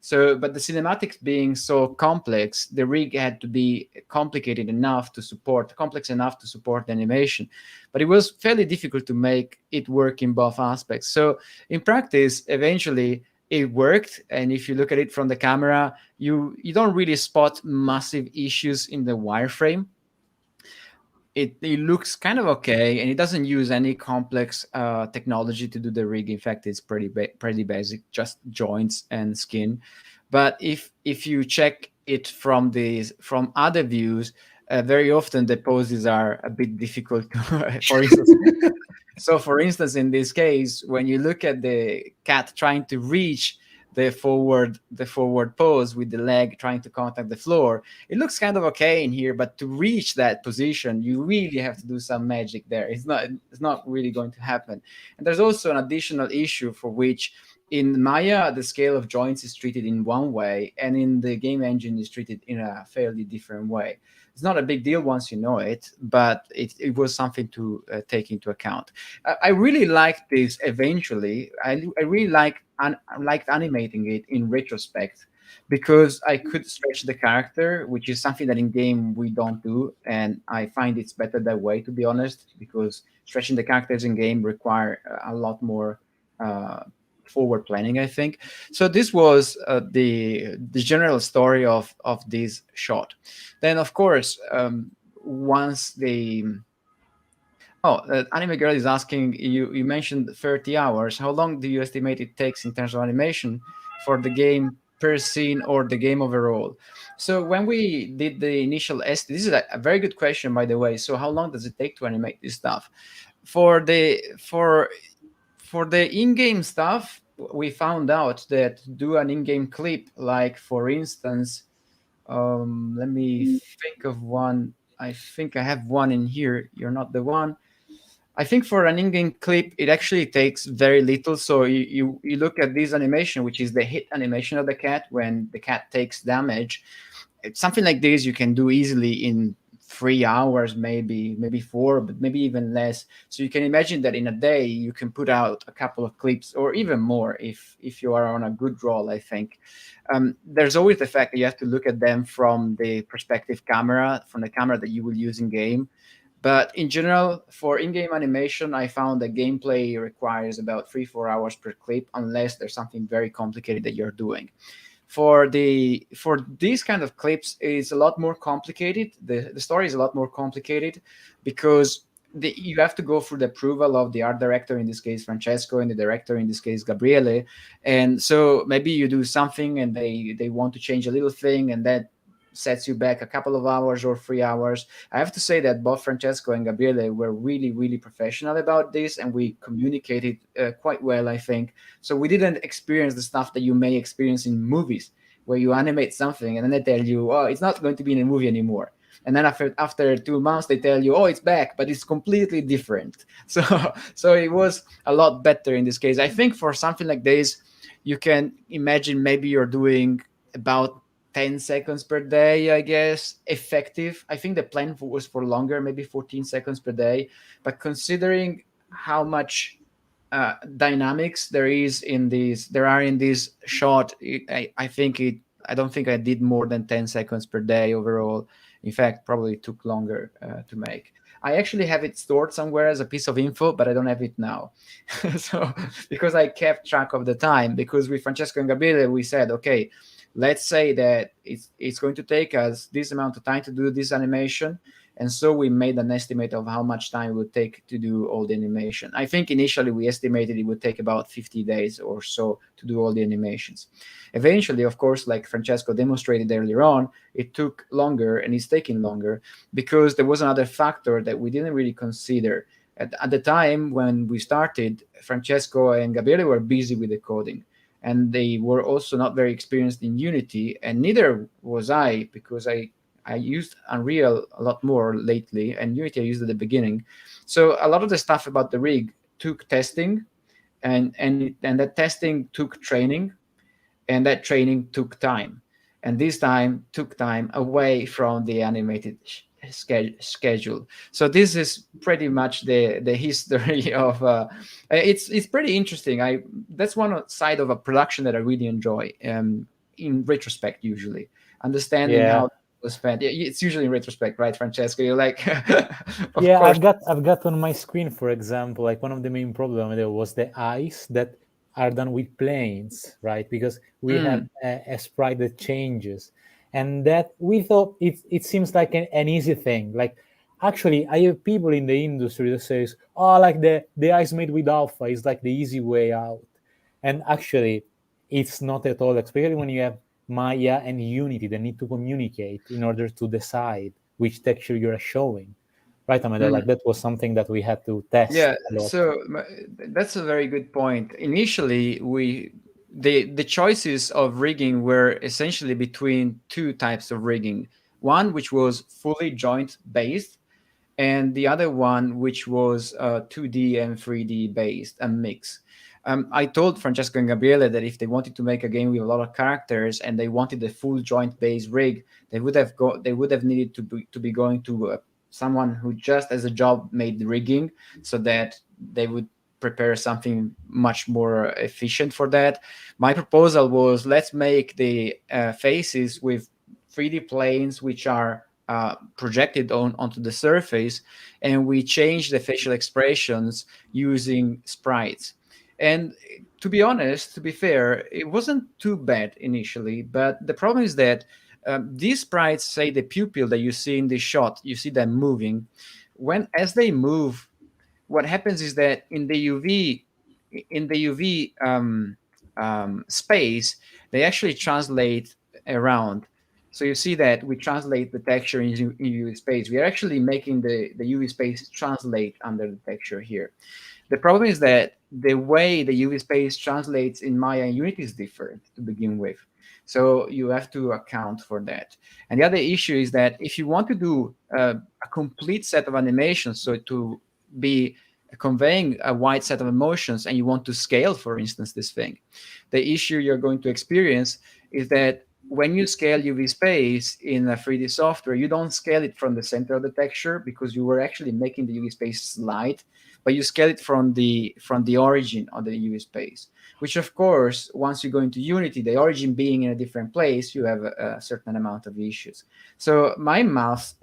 So, but the cinematics being so complex, the rig had to be complex enough to support the animation. But it was fairly difficult to make it work in both aspects. So in practice, eventually it worked. And if you look at it from the camera, you don't really spot massive issues in the wireframe. It looks kind of okay, and it doesn't use any complex technology to do the rig. In fact, it's pretty basic, just joints and skin. But if you check it from other views, very often the poses are a bit difficult. For instance, for instance, in this case, when you look at the cat trying to reach the forward pose with the leg trying to contact the floor, it looks kind of okay in here, but to reach that position, you really have to do some magic there. It's not really going to happen. And there's also an additional issue for which in Maya, the scale of joints is treated in one way, and in the game engine is treated in a fairly different way. It's not a big deal once you know it, but it was something to take into account. I really liked this eventually. I really liked animating it in retrospect, because I could stretch the character, which is something that in game we don't do, and I find it's better that way, to be honest, because stretching the characters in game require a lot more forward planning, I think. So this was the general story of this shot. Then, of course, once the Anime Girl is asking, you mentioned 30 hours. How long do you estimate it takes in terms of animation for the game per scene or the game overall? So when we did the initial estimate, this is a very good question, by the way. So how long does it take to animate this stuff? For the in-game stuff, we found out that to do an in-game clip, like for instance, let me think of one. I think I have one in here. You're not the one. I think for an in-game clip, it actually takes very little. So you look at this animation, which is the hit animation of the cat when the cat takes damage. It's something like this you can do easily in 3 hours, maybe 4, but maybe even less. So you can imagine that in a day you can put out a couple of clips, or even more if you are on a good roll, I think. There's always the fact that you have to look at them from the perspective camera, from the camera that you will use in game. But in general, for in-game animation, I found that gameplay requires about 3-4 hours per clip, unless there's something very complicated that you're doing. For these kind of clips, it's a lot more complicated. The story is a lot more complicated, because you have to go through the approval of the art director, in this case Francesco, and the director, in this case Gabriele. And so maybe you do something and they want to change a little thing, and that sets you back a couple of hours or 3 hours. I have to say that both Francesco and Gabriele were really, really professional about this, and we communicated quite well, I think. So we didn't experience the stuff that you may experience in movies, where you animate something and then they tell you, oh, it's not going to be in a movie anymore. And then after 2 months, they tell you, oh, it's back, but it's completely different. So it was a lot better in this case. I think for something like this, you can imagine maybe you're doing about 10 seconds per day, I guess, effective. I think the plan was for longer, maybe 14 seconds per day. But considering how much dynamics there are in this shot, I don't think I did more than 10 seconds per day overall. In fact, probably took longer to make. I actually have it stored somewhere as a piece of info, but I don't have it now. So because I kept track of the time, because with Francesco and Gabriele, we said, okay, let's say that it's going to take us this amount of time to do this animation. And so we made an estimate of how much time it would take to do all the animation. I think initially we estimated it would take about 50 days or so to do all the animations. Eventually, of course, like Francesco demonstrated earlier on, it took longer, and it's taking longer because there was another factor that we didn't really consider. At the time when we started, Francesco and Gabriele were busy with the coding. And they were also not very experienced in Unity, and neither was I, because I used Unreal a lot more lately, and Unity I used at the beginning. So a lot of the stuff about the rig took testing, and that testing took training, and that training took time. And this time took time away from the animated schedule. So this is pretty much the history of. It's pretty interesting. That's one side of a production that I really enjoy. In retrospect, usually understanding Yeah. how it was spent. It's usually in retrospect, right, Francesco? You're like, of Yeah, course. I've got on my screen, for example, like one of the main problems there was the eyes that are done with planes, right? Because we have a sprite that changes, and that we thought it seems like an easy thing. Like actually, I have people in the industry that says, "Oh, like the eyes made with alpha is like the easy way out," and actually, it's not at all. Especially when you have Maya and Unity that need to communicate in order to decide which texture you're showing, right, Amedeo? Like that was something that we had to test Yeah, a lot. so that's a very good point. Initially, the choices of rigging were essentially between two types of rigging. One which was fully joint based, and the other one which was 2D and 3D based, a mix. I told Francesco and Gabriele that if they wanted to make a game with a lot of characters and they wanted a full joint based rig, they would have needed to be going to someone who just as a job made the rigging, so that they would prepare something much more efficient for that. My proposal was, let's make the faces with 3D planes which are projected onto the surface, and we change the facial expressions using sprites. And to be honest, to be fair, it wasn't too bad initially, but the problem is that these sprites, say the pupil that you see in this shot, you see them moving. As they move, what happens is that in the UV space, they actually translate around. So you see that we translate the texture in UV space. We are actually making the UV space translate under the texture here. The problem is that the way the UV space translates in Maya and Unity is different to begin with. So you have to account for that. And the other issue is that if you want to do a complete set of animations, so to be conveying a wide set of emotions, and you want to scale, for instance, this thing, the issue you're going to experience is that when you scale UV space in a 3D software, you don't scale it from the center of the texture because you were actually making the UV space slide, but you scale it from the origin of the UV space, which of course, once you go into Unity, the origin being in a different place, you have a certain amount of issues. So my math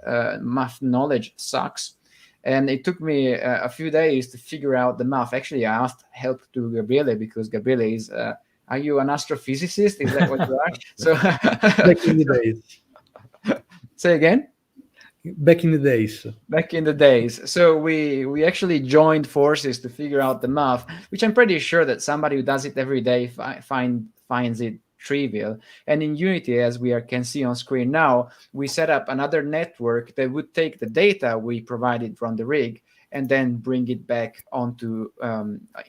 knowledge sucks. And it took me a few days to figure out the math. Actually, I asked help to Gabriele because Gabriele is, are you an astrophysicist? Is that what you are? So Back in the days. Say again? Back in the days. Back in the days. So we actually joined forces to figure out the math, which I'm pretty sure that somebody who does it every day finds it trivial. And in Unity, as we can see on screen now, we set up another network that would take the data we provided from the rig and then bring it back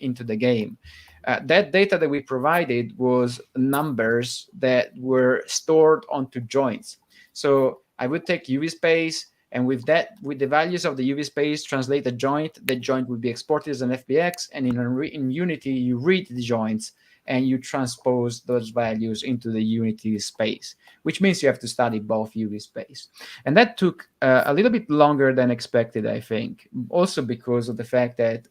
into the game. That data that we provided was numbers that were stored onto joints. So I would take UV space, and with the values of the UV space, translate the joint. The joint would be exported as an FBX, and in Unity, you read the joints and you transpose those values into the Unity space, which means you have to study both UV space. And that took a little bit longer than expected, I think, also because of the fact that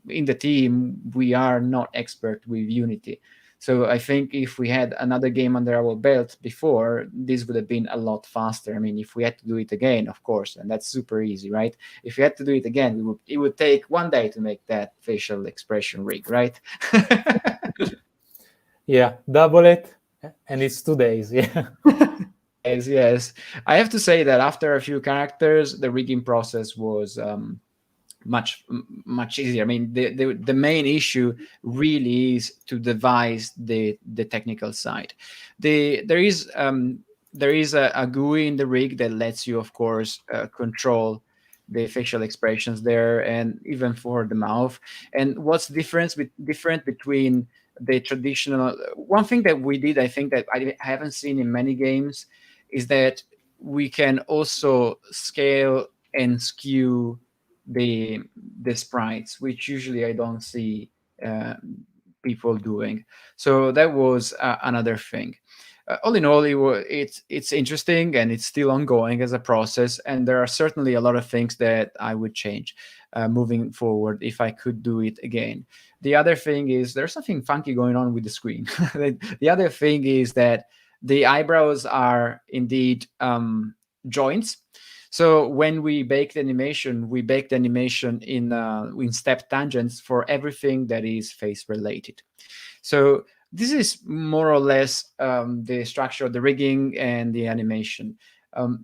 in the team, we are not expert with Unity. So I think if we had another game under our belt before, this would have been a lot faster. I mean, if we had to do it again, of course, and that's super easy, right? If we had to do it again, it would take one day to make that facial expression rig, right? Yeah, double it, and it's 2 days. Yeah. Yes. I have to say that after a few characters, the rigging process was much easier. I mean, the main issue really is to devise the technical side. There is a GUI in the rig that lets you, of course, control the facial expressions there, and even for the mouth. And what's different between the traditional one thing that we did, I think that I haven't seen in many games, is that we can also scale and skew the sprites, which usually I don't see people doing. So that was another thing. all in all, it's interesting, and it's still ongoing as a process. And there are certainly a lot of things that I would change moving forward if I could do it again. The other thing is there's something funky going on with the screen. The other thing is that the eyebrows are indeed joints. So when we bake the animation in step tangents for everything that is face related. So this is more or less the structure of the rigging and the animation.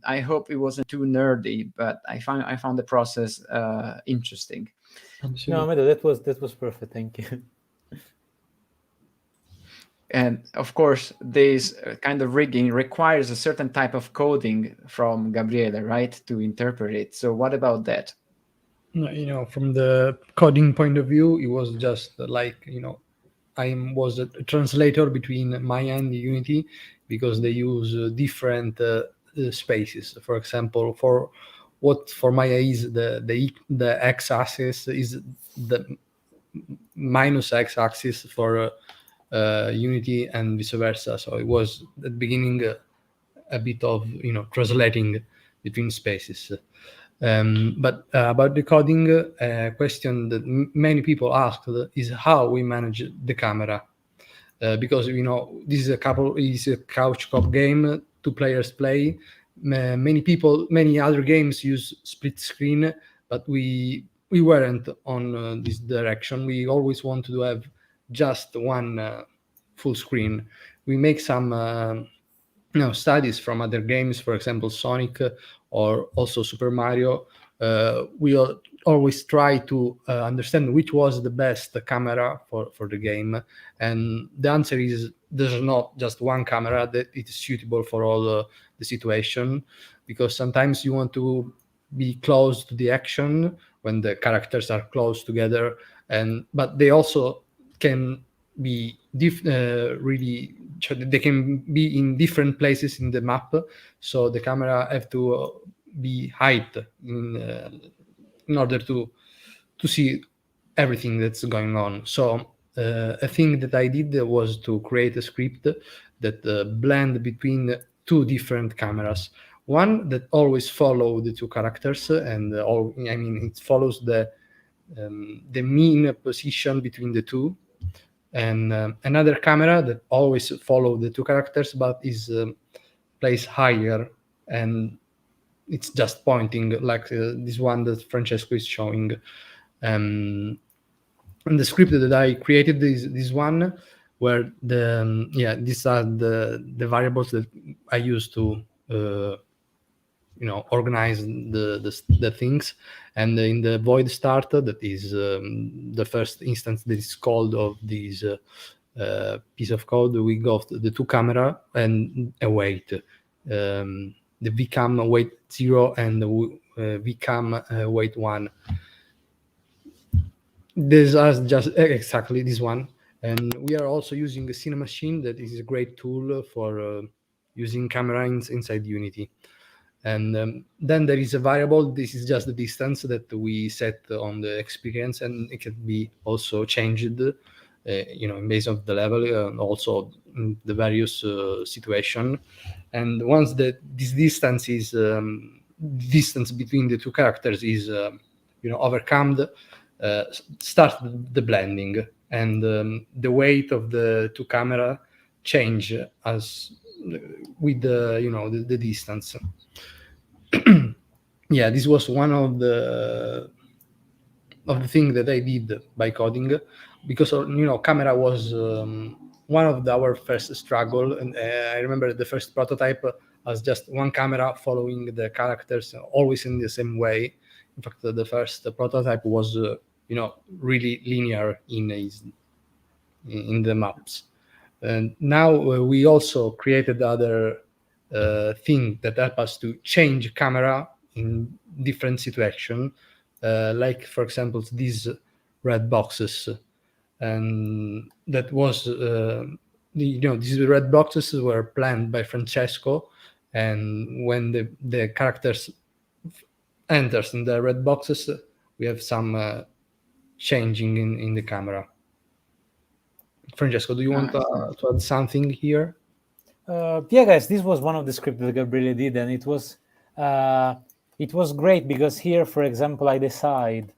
I hope it wasn't too nerdy, but I found the process interesting. No, Amedeo, that was perfect. Thank you. And of course, this kind of rigging requires a certain type of coding from Gabriele, right, to interpret it. So what about that? From the coding point of view, it was just like, I was a translator between Maya and Unity, because they use different spaces. For example, for Maya is the x-axis is the minus x-axis for Unity, and vice versa. So it was at the beginning a bit of translating between spaces. But about the coding, question that many people asked is how we manage the camera, because this is a couch co-op game, 2 players play. Many other games use split screen, but we weren't on this direction. We always want to have just one full screen. We make some studies from other games, for example Sonic or also Super Mario. We always try to understand which was the best camera for the game, and the answer is there's not just one camera that is suitable for all the situation, because sometimes you want to be close to the action when the characters are close together, but they also can be really, they can be in different places in the map, so the camera have to be height in order to see everything that's going on. So a thing that I did was to create a script that blend between 2 different cameras. One that always follow the 2 characters, and it follows the mean position between the 2, and another camera that always follow the 2 characters but is placed higher, and it's just pointing like this one that Francesco is showing. And the script that I created is this one, where these are the variables that I use to organize the things. And in the void start, that is the first instance that is called of this piece of code, we got the 2 camera and a weight, the vcam weight 0 and the vcam weight 1. This is just exactly this one. And we are also using a Cinemachine, that is a great tool for using camera inside Unity. And then there is a variable. This is just the distance that we set on the experience, and it can be also changed, in base of the level, also in the various situation. And once this distance is distance between the 2 characters is overcome, start the blending, and the weight of the 2 camera change as with the distance. Yeah, this was one of the things that I did by coding, because camera was one of our first struggle. And I remember the first prototype as just one camera following the characters always in the same way. In fact, the first prototype was really linear in the maps. And now we also created other thing that help us to change camera in different situation, like for example these red boxes, and that was these red boxes were planned by Francesco, and when the characters enters in the red boxes, we have some changing in the camera. Francesco, do you want to add something here? Yeah, guys, this was one of the scripts that Gabriele did, and it was great because here, for example, I decide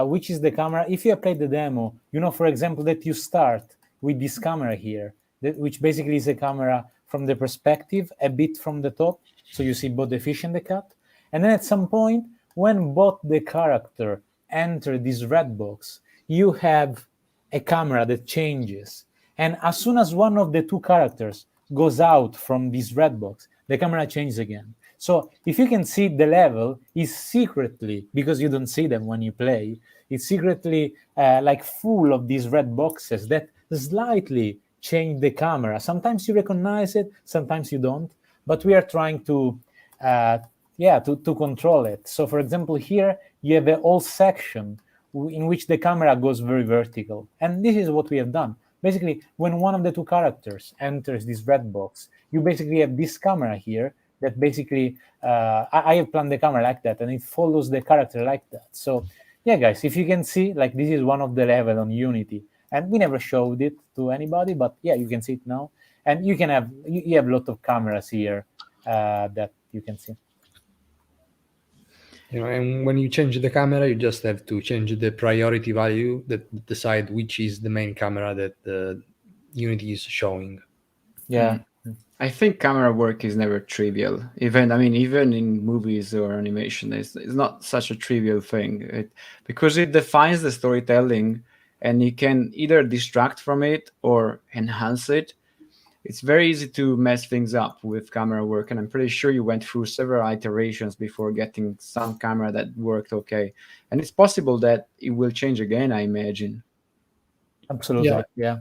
which is the camera. If you have played the demo, you know, for example, that you start with this camera here, which basically is a camera from the perspective, a bit from the top, so you see both the fish and the cat. And then at some point, when both the character enter this red box, you have a camera that changes. And as soon as one of the two characters goes out from this red box, the camera changes again. So if you can see the level is secretly, because you don't see them when you play, it's secretly like full of these red boxes that slightly change the camera. Sometimes you recognize it, sometimes you don't, but we are trying to to control it. So for example, here you have a whole section in which the camera goes very vertical. And this is what we have done. Basically, when one of the two characters enters this red box, you basically have this camera here that basically, I have planned the camera like that, and it follows the character like that. So yeah, guys, if you can see, like this is one of the level on Unity. And we never showed it to anybody, but yeah, you can see it now. And you can have, you have a lot of cameras here that you can see. You know, and when you change the camera, you just have to change the priority value that decide which is the main camera that the Unity is showing. Yeah. I think camera work is never trivial. Even in movies or animation, it's not such a trivial thing because it defines the storytelling, and you can either distract from it or enhance it. It's very easy to mess things up with camera work, and I'm pretty sure you went through several iterations before getting some camera that worked okay. And it's possible that it will change again, I imagine. Absolutely. Yeah.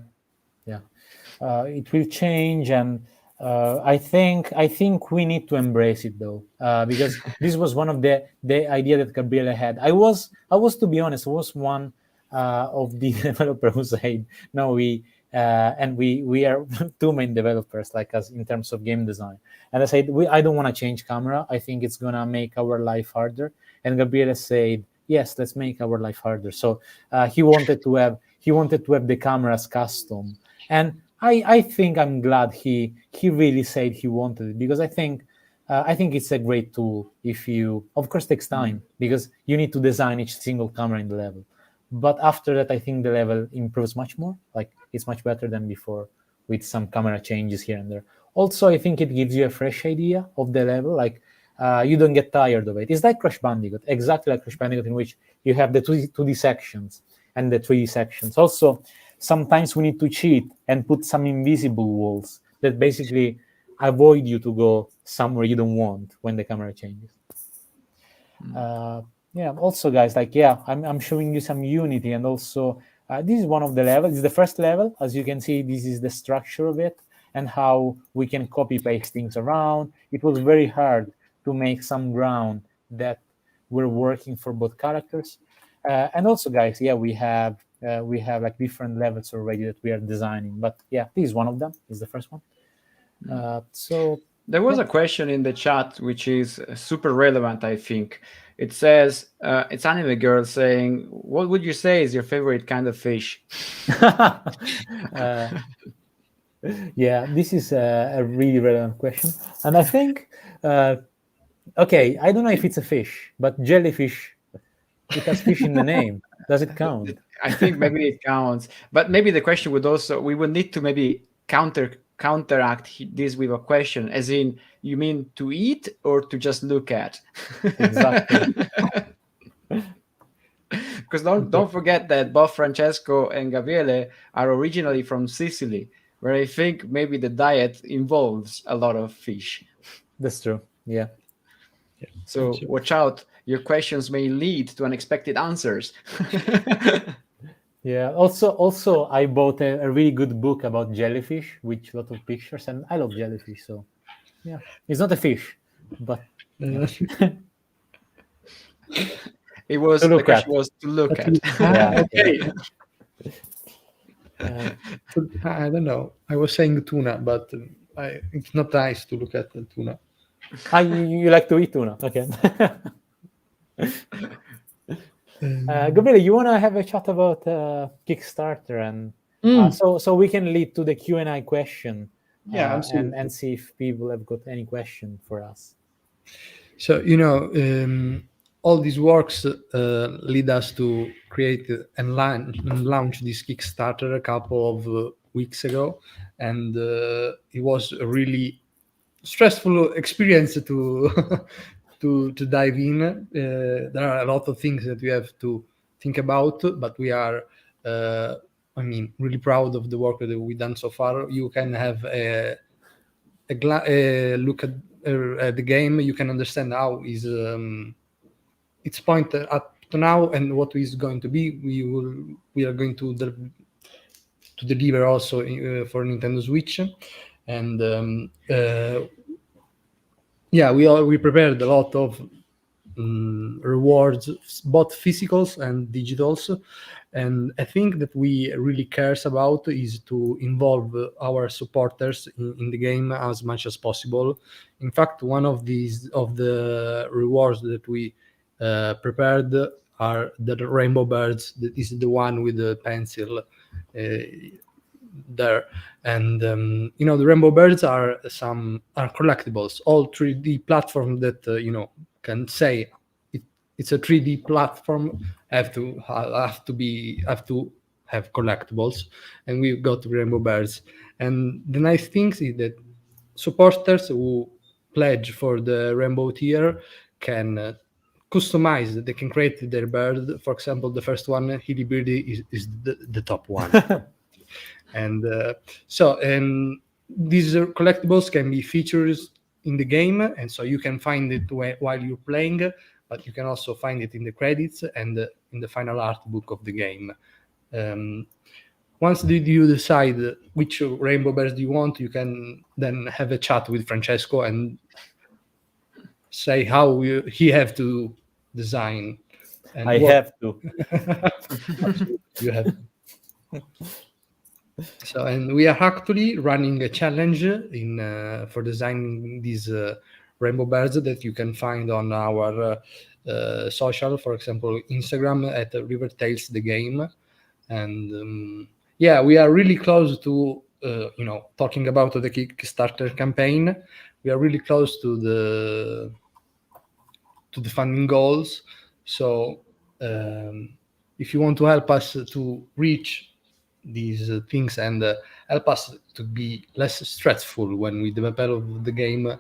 It will change, and I think we need to embrace it though, because this was one of the idea that Gabriele had. I was to be honest, one of the developers who said no, we are two main developers like us in terms of game design, and I said I don't want to change camera. I think it's gonna make our life harder. And Gabriele said yes, let's make our life harder. So he wanted to have the cameras custom, and I think I'm glad he really said he wanted it, because I think it's a great tool. If you, of course, takes time because you need to design each single camera in the level, but after that I think the level improves much more. Like it's much better than before with some camera changes here and there. Also, I think it gives you a fresh idea of the level. Like you don't get tired of it. It's like Crash Bandicoot, exactly like Crash Bandicoot, in which you have the 2D sections and the 3D sections. Also, sometimes we need to cheat and put some invisible walls that basically avoid you to go somewhere you don't want when the camera changes. Also, guys, like I'm showing you some Unity, and also this is one of the levels. This is the first level. As you can see, this is the structure of it and how we can copy paste things around. It was very hard to make some ground that were working for both characters. And also, guys, we have like different levels already that we are designing. But this is one of them. Is the first one. So there was a question in the chat which is super relevant, I think. It says it's Anime Girl saying, "What would you say is your favorite kind of fish?" This is a really relevant question, and I think okay, I don't know if it's a fish, but jellyfish. It has fish in the name. Does it count? I think maybe it counts, but maybe the question would need to maybe counteract this with a question, as in, you mean to eat or to just look at? Exactly. Because don't forget that both Francesco and Gabriele are originally from Sicily, where I think maybe the diet involves a lot of fish. That's true. Yeah. So watch out. Your questions may lead to unexpected answers. Yeah. Also, I bought a really good book about jellyfish with a lot of pictures, and I love jellyfish. So, yeah, it's not a fish, but the question was to look at. Okay. I don't know. I was saying tuna, but it's not nice to look at the tuna. You like to eat tuna? Okay. Gabriele, you want to have a chat about Kickstarter, and so we can lead to the Q&A question Yeah, absolutely. and see if people have got any question for us. So, all these works lead us to create and launch this Kickstarter a couple of weeks ago, and it was a really stressful experience to to dive in. There are a lot of things that we have to think about, but we are, really proud of the work that we've done so far. You can have a look at the game. You can understand how is its point up to now and what is going to be. We are going to deliver also for Nintendo Switch, and we prepared a lot of rewards, both physicals and digitals. And I think that we really cares about is to involve our supporters in the game as much as possible. In fact, one of the rewards that we prepared are the rainbow birds. That is the one with the pencil there. And the rainbow birds are collectibles. All 3D platform that can say it's a 3D platform have to have collectibles, and we've got rainbow birds. And the nice thing is that supporters who pledge for the rainbow tier can customize. They can create their bird. For example, the first one, Hilly Birdie, is the top one. And these collectibles can be features in the game, and so you can find it while you're playing, but you can also find it in the credits and in the final art book of the game. Once you decide which rainbow birds you want, you can then have a chat with Francesco and say how he have to design. And have to. You have to. So, and we are actually running a challenge for designing these rainbow birds that you can find on our social, for example, Instagram at River Tales the Game. And we are really close to talking about the Kickstarter campaign. We are really close to the funding goals. So if you want to help us to reach these things and help us to be less stressful when we develop the game,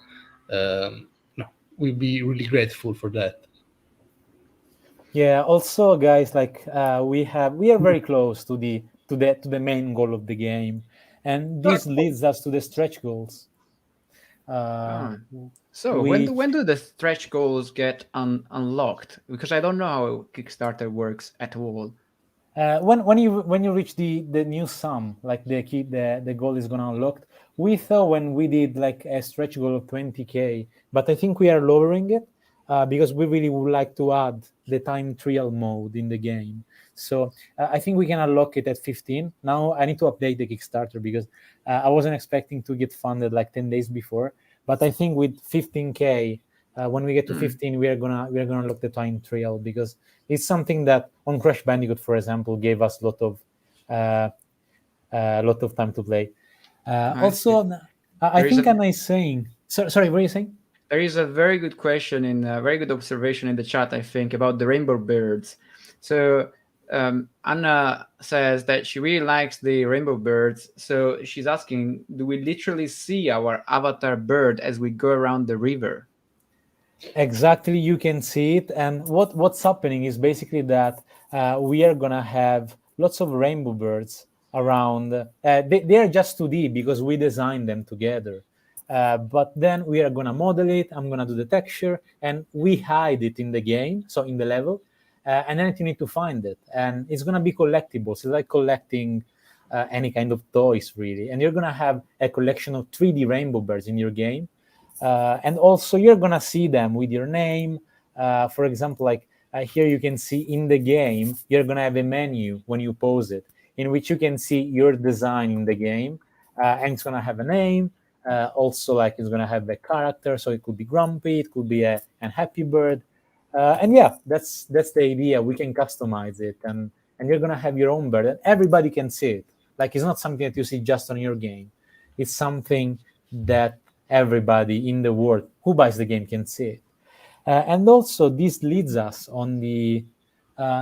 we'll be really grateful for that. Yeah. Also, guys, like we are very close to the main goal of the game, and this leads us to the stretch goals. So when do the stretch goals get unlocked? Because I don't know how Kickstarter works at all. When you reach the new sum, like the goal is gonna unlock. We thought when we did like a stretch goal of 20K, but I think we are lowering it because we really would like to add the time trial mode in the game. So I think we can unlock it at 15. Now I need to update the Kickstarter because I wasn't expecting to get funded like 10 days before. But I think with 15K, when we get to 15, we are gonna unlock the time trial because it's something that on Crash Bandicoot, for example, gave us a lot of time to play. Also, I think Anna is saying. Sorry, what are you saying? There is a very good question very good observation in the chat, I think, about the rainbow birds. So Anna says that she really likes the rainbow birds. So she's asking, do we literally see our avatar bird as we go around the river? Exactly, you can see it. And what's happening is basically that we are gonna have lots of rainbow birds around. They are just 2D because we designed them together. But then we are gonna model it. I'm gonna do the texture, and we hide it in the game, so in the level. And then you need to find it, and it's gonna be collectibles. It's like collecting any kind of toys, really. And you're gonna have a collection of 3D rainbow birds in your game, and also you're gonna see them with your name. For example, like here you can see in the game, you're gonna have a menu when you pause it, in which you can see your design in the game, and it's gonna have a name. Also, like it's gonna have a character, so it could be Grumpy, it could be an Happy Bird. And yeah, that's the idea. We can customize it, and you're gonna have your own bird, and everybody can see it. Like it's not something that you see just on your game. it's something that everybody in the world who buys the game can see it. And also, this leads us on the.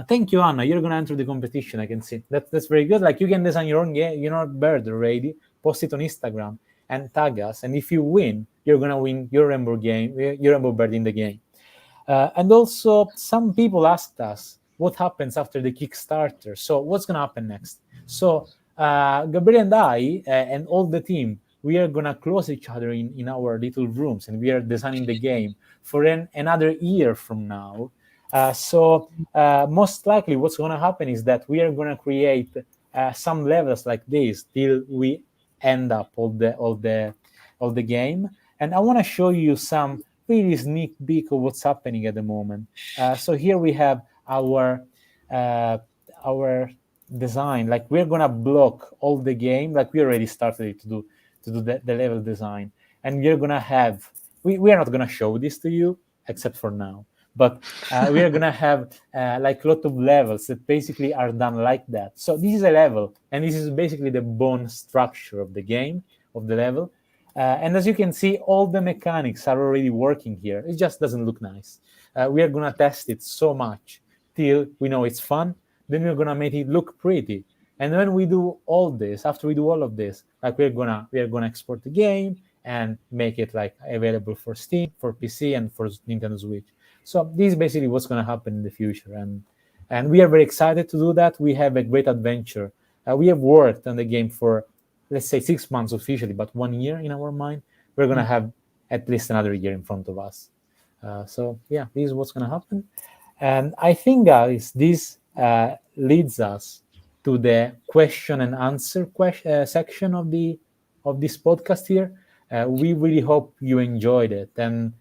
Thank you, Anna. You're gonna enter the competition. I can see that's very good. Like, you can design your own game, bird already. Post it on Instagram and tag us. And if you win, you're gonna win your rainbow bird in the game. And also, some people asked us what happens after the Kickstarter. So what's gonna happen next? So Gabriele and I and all the team, we are gonna close each other in our little rooms, and we are designing the game for another year from now. So most likely what's gonna happen is that we are gonna create some levels like this till we end up all the game. And I want to show you some really sneak peek of what's happening at the moment. So here we have our design. Like, we're gonna block all the game. Like, we already started it to do the level design, and we're gonna have. We are not gonna show this to you except for now, but we are gonna have like a lot of levels that basically are done like that. So this is a level, and this is basically the bone structure of the game, of the level. And as you can see, all the mechanics are already working here. It just doesn't look nice. We are gonna test it so much till we know it's fun. Then we're gonna make it look pretty. And when we do all this, after we do all of this, like, we are gonna export the game and make it like available for Steam, for PC, and for Nintendo Switch. So this is basically what's gonna happen in the future, and we are very excited to do that. We have a great adventure. We have worked on the game for, let's say, 6 months officially, but 1 year in our mind. We're gonna have at least another year in front of us. So yeah, this is what's gonna happen. And I think, guys, this leads us to the question and answer section of this podcast here. We really hope you enjoyed it. And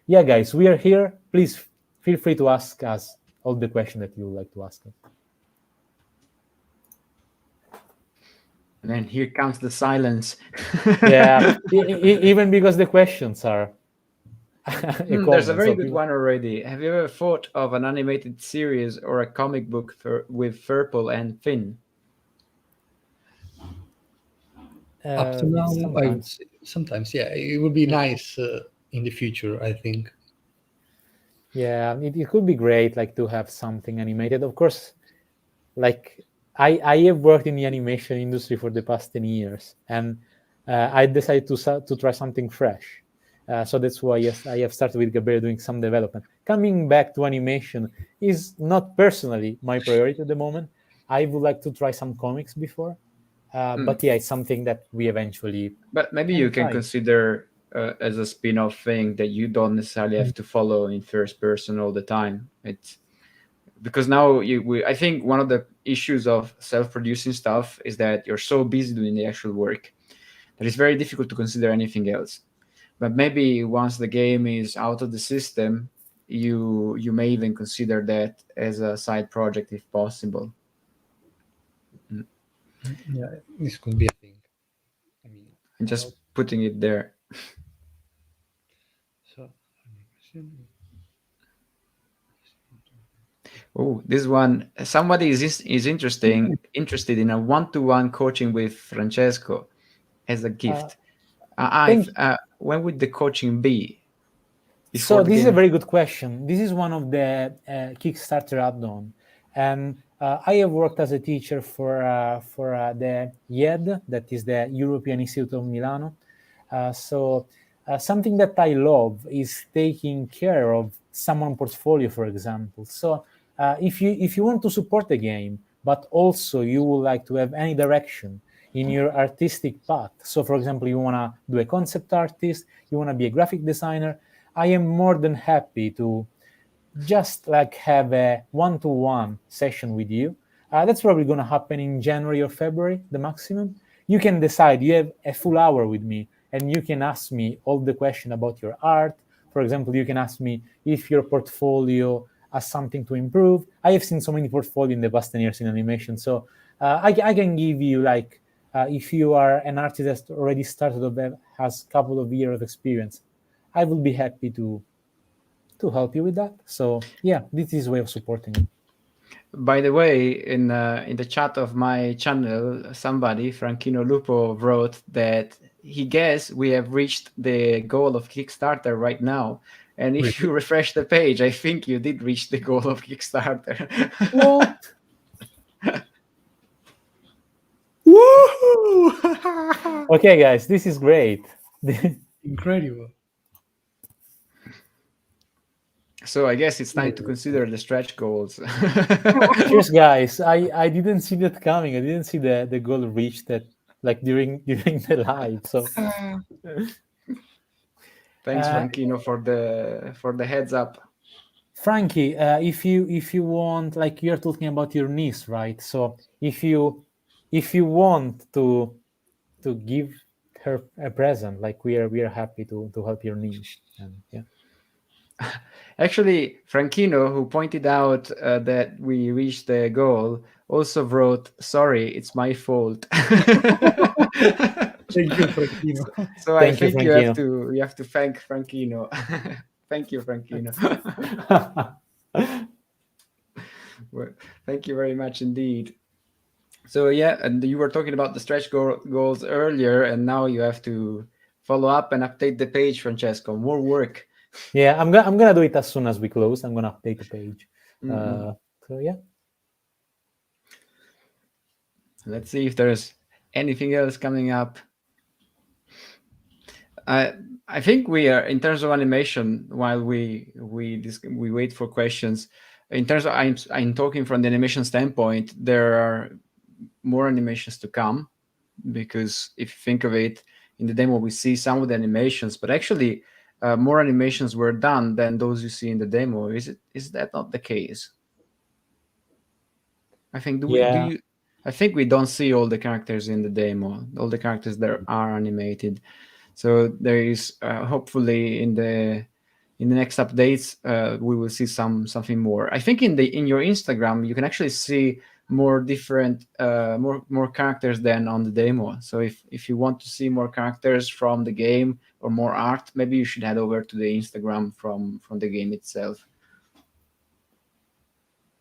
yeah, guys, we are here. Please feel free to ask us all the questions that you would like to ask us. And then here comes the silence. Yeah, even because the questions are. There's a very good one already. Have you ever thought of an animated series or a comic book with Furple and Finn? Up to now, I would say sometimes, yeah, it would be nice in the future, I think. Yeah, it could be great, like, to have something animated. Of course, like, I have worked in the animation industry for the past 10 years, and I decided to try something fresh. So that's why, yes, I have started with Gabriele doing some development. Coming back to animation is not personally my priority at the moment. I would like to try some comics before. But yeah, it's something that we eventually. But maybe you can consider as a spin-off thing that you don't necessarily have to follow in first person all the time. It's because now I think one of the issues of self-producing stuff is that you're so busy doing the actual work that it's very difficult to consider anything else. But maybe once the game is out of the system, you may even consider that as a side project if possible. Yeah, this could be a thing. I mean, I'm just putting it there. So, oh, this one. Somebody is interested in a one-to-one coaching with Francesco as a gift. When would the coaching be? So this is a very good question. This is one of the Kickstarter add-on, and I have worked as a teacher for the IED, that is the European Institute of Milano. So something that I love is taking care of someone's portfolio, for example. So if you want to support the game, but also you would like to have any direction in your artistic path. So, for example, you want to do a concept artist, you want to be a graphic designer, I am more than happy to just like have a one-to-one session with you. That's probably going to happen in January or February, the maximum. You can decide, you have a full hour with me, and you can ask me all the questions about your art. For example, you can ask me if your portfolio has something to improve. I have seen so many portfolios in the past 10 years in animation. So I can give you, like, if you are an artist that already started or has a couple of years of experience, I will be happy to help you with that. So yeah, this is a way of supporting you. By the way, in the chat of my channel, somebody, Franchino Lupo, wrote that he guessed we have reached the goal of Kickstarter right now. And if you refresh the page, I think you did reach the goal of Kickstarter. What? Woohoo! Okay, guys, this is great. Incredible. So I guess it's time to consider the stretch goals. Cheers, guys. I didn't see that coming. I didn't see the goal reached that like during the live. So Thanks, Franchino, for the heads up. Frankie, if you want, like you're talking about your niece, right? So if you want to give her a present, like we are happy to help your niece. And yeah. Actually, Franchino, who pointed out that we reached the goal, also wrote, "Sorry, it's my fault." Thank you, Franchino. So I Thank you, think you have to thank Franchino. Thank you, Franchino. Well, thank you very much indeed. So yeah, and you were talking about the stretch goals earlier, and now you have to follow up and update the page, Francesco. More work. Yeah, I'm gonna do it as soon as we close. I'm gonna update the page. Mhm. So yeah. Let's see if there's anything else coming up. I think we are, in terms of animation, while we wait for questions. In terms of, I'm talking from the animation standpoint, there are more animations to come, because if you think of it, in the demo we see some of the animations, but actually more animations were done than those you see in the demo. Is that not the case? I think I think we don't see all the characters in the demo, all the characters that are animated. So there is hopefully in the next updates we will see something more. I think in your Instagram you can actually see more different more characters than on the demo. So if you want to see more characters from the game or more art, maybe you should head over to the Instagram from the game itself.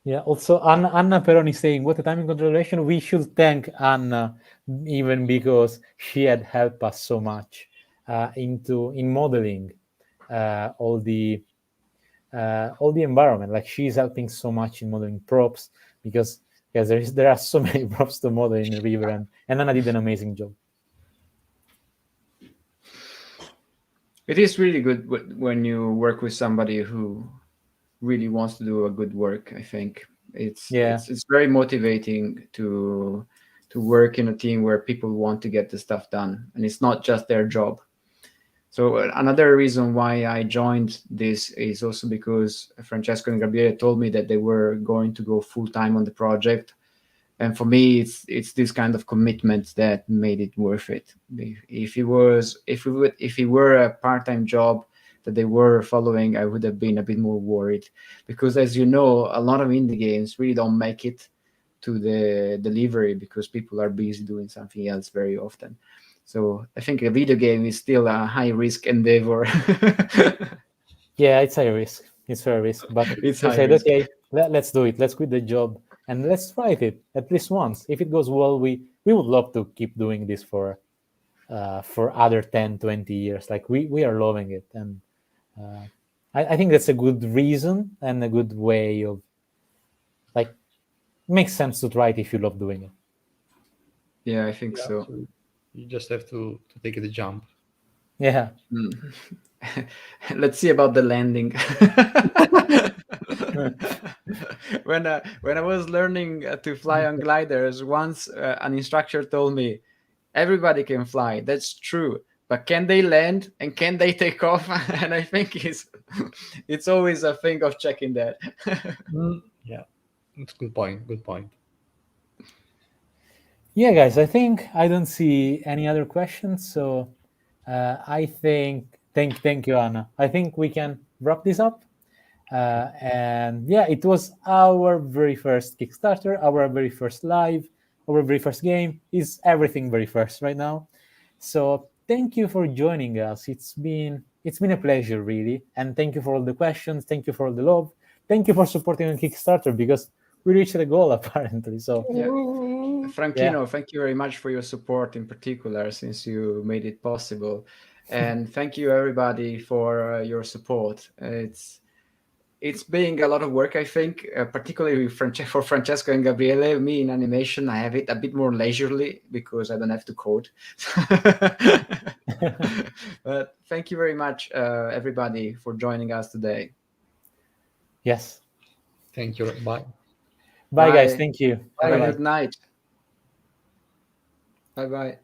Yeah. Also, Anna Peroni saying, "What a timing consideration." We should thank Anna, even because she had helped us so much in modeling all the environment. Like she's helping so much in modeling props, because there are so many props to model in the river, and Anna did an amazing job. It is really good when you work with somebody who really wants to do a good work. I think it's very motivating to work in a team where people want to get the stuff done, and it's not just their job. So another reason why I joined this is also because Francesco and Gabriele told me that they were going to go full time on the project, and for me, it's this kind of commitment that made it worth it. If it were a part-time job that they were following, I would have been a bit more worried, because as you know, a lot of indie games really don't make it to the delivery because people are busy doing something else very often. So I think a video game is still a high-risk endeavor. Yeah, it's high risk. It's very risk, but It's we high said, risk. okay, let's do it. Let's quit the job and let's try it at least once. If it goes well, we would love to keep doing this for other 10, 20 years. Like we are loving it, and I think that's a good reason and a good way of, like, makes sense to try it if you love doing it. Yeah, I think so. Absolutely. You just have to take the jump. Yeah. Let's see about the landing. When I was learning to fly on gliders, once an instructor told me, "Everybody can fly. That's true, but can they land and can they take off?" And I think it's always a thing of checking that. Yeah, that's a good point. Good point. Yeah, guys, I think I don't see any other questions. So I think, thank you, Anna. I think we can wrap this up. And yeah, it was our very first Kickstarter, our very first live, our very first game. Is everything very first right now. So thank you for joining us. It's been a pleasure, really. And thank you for all the questions. Thank you for all the love. Thank you for supporting on Kickstarter, because we reached the goal apparently. So Yeah. Franchino, thank you very much for your support in particular, since you made it possible. And thank you everybody for your support. It's being a lot of work, I think, particularly for Francesco and Gabriele. Me in animation, I have it a bit more leisurely because I don't have to code. But thank you very much, everybody, for joining us today. Yes. Thank you. Bye. Bye, guys. Thank you. Have Bye-bye. a good night. Bye-bye.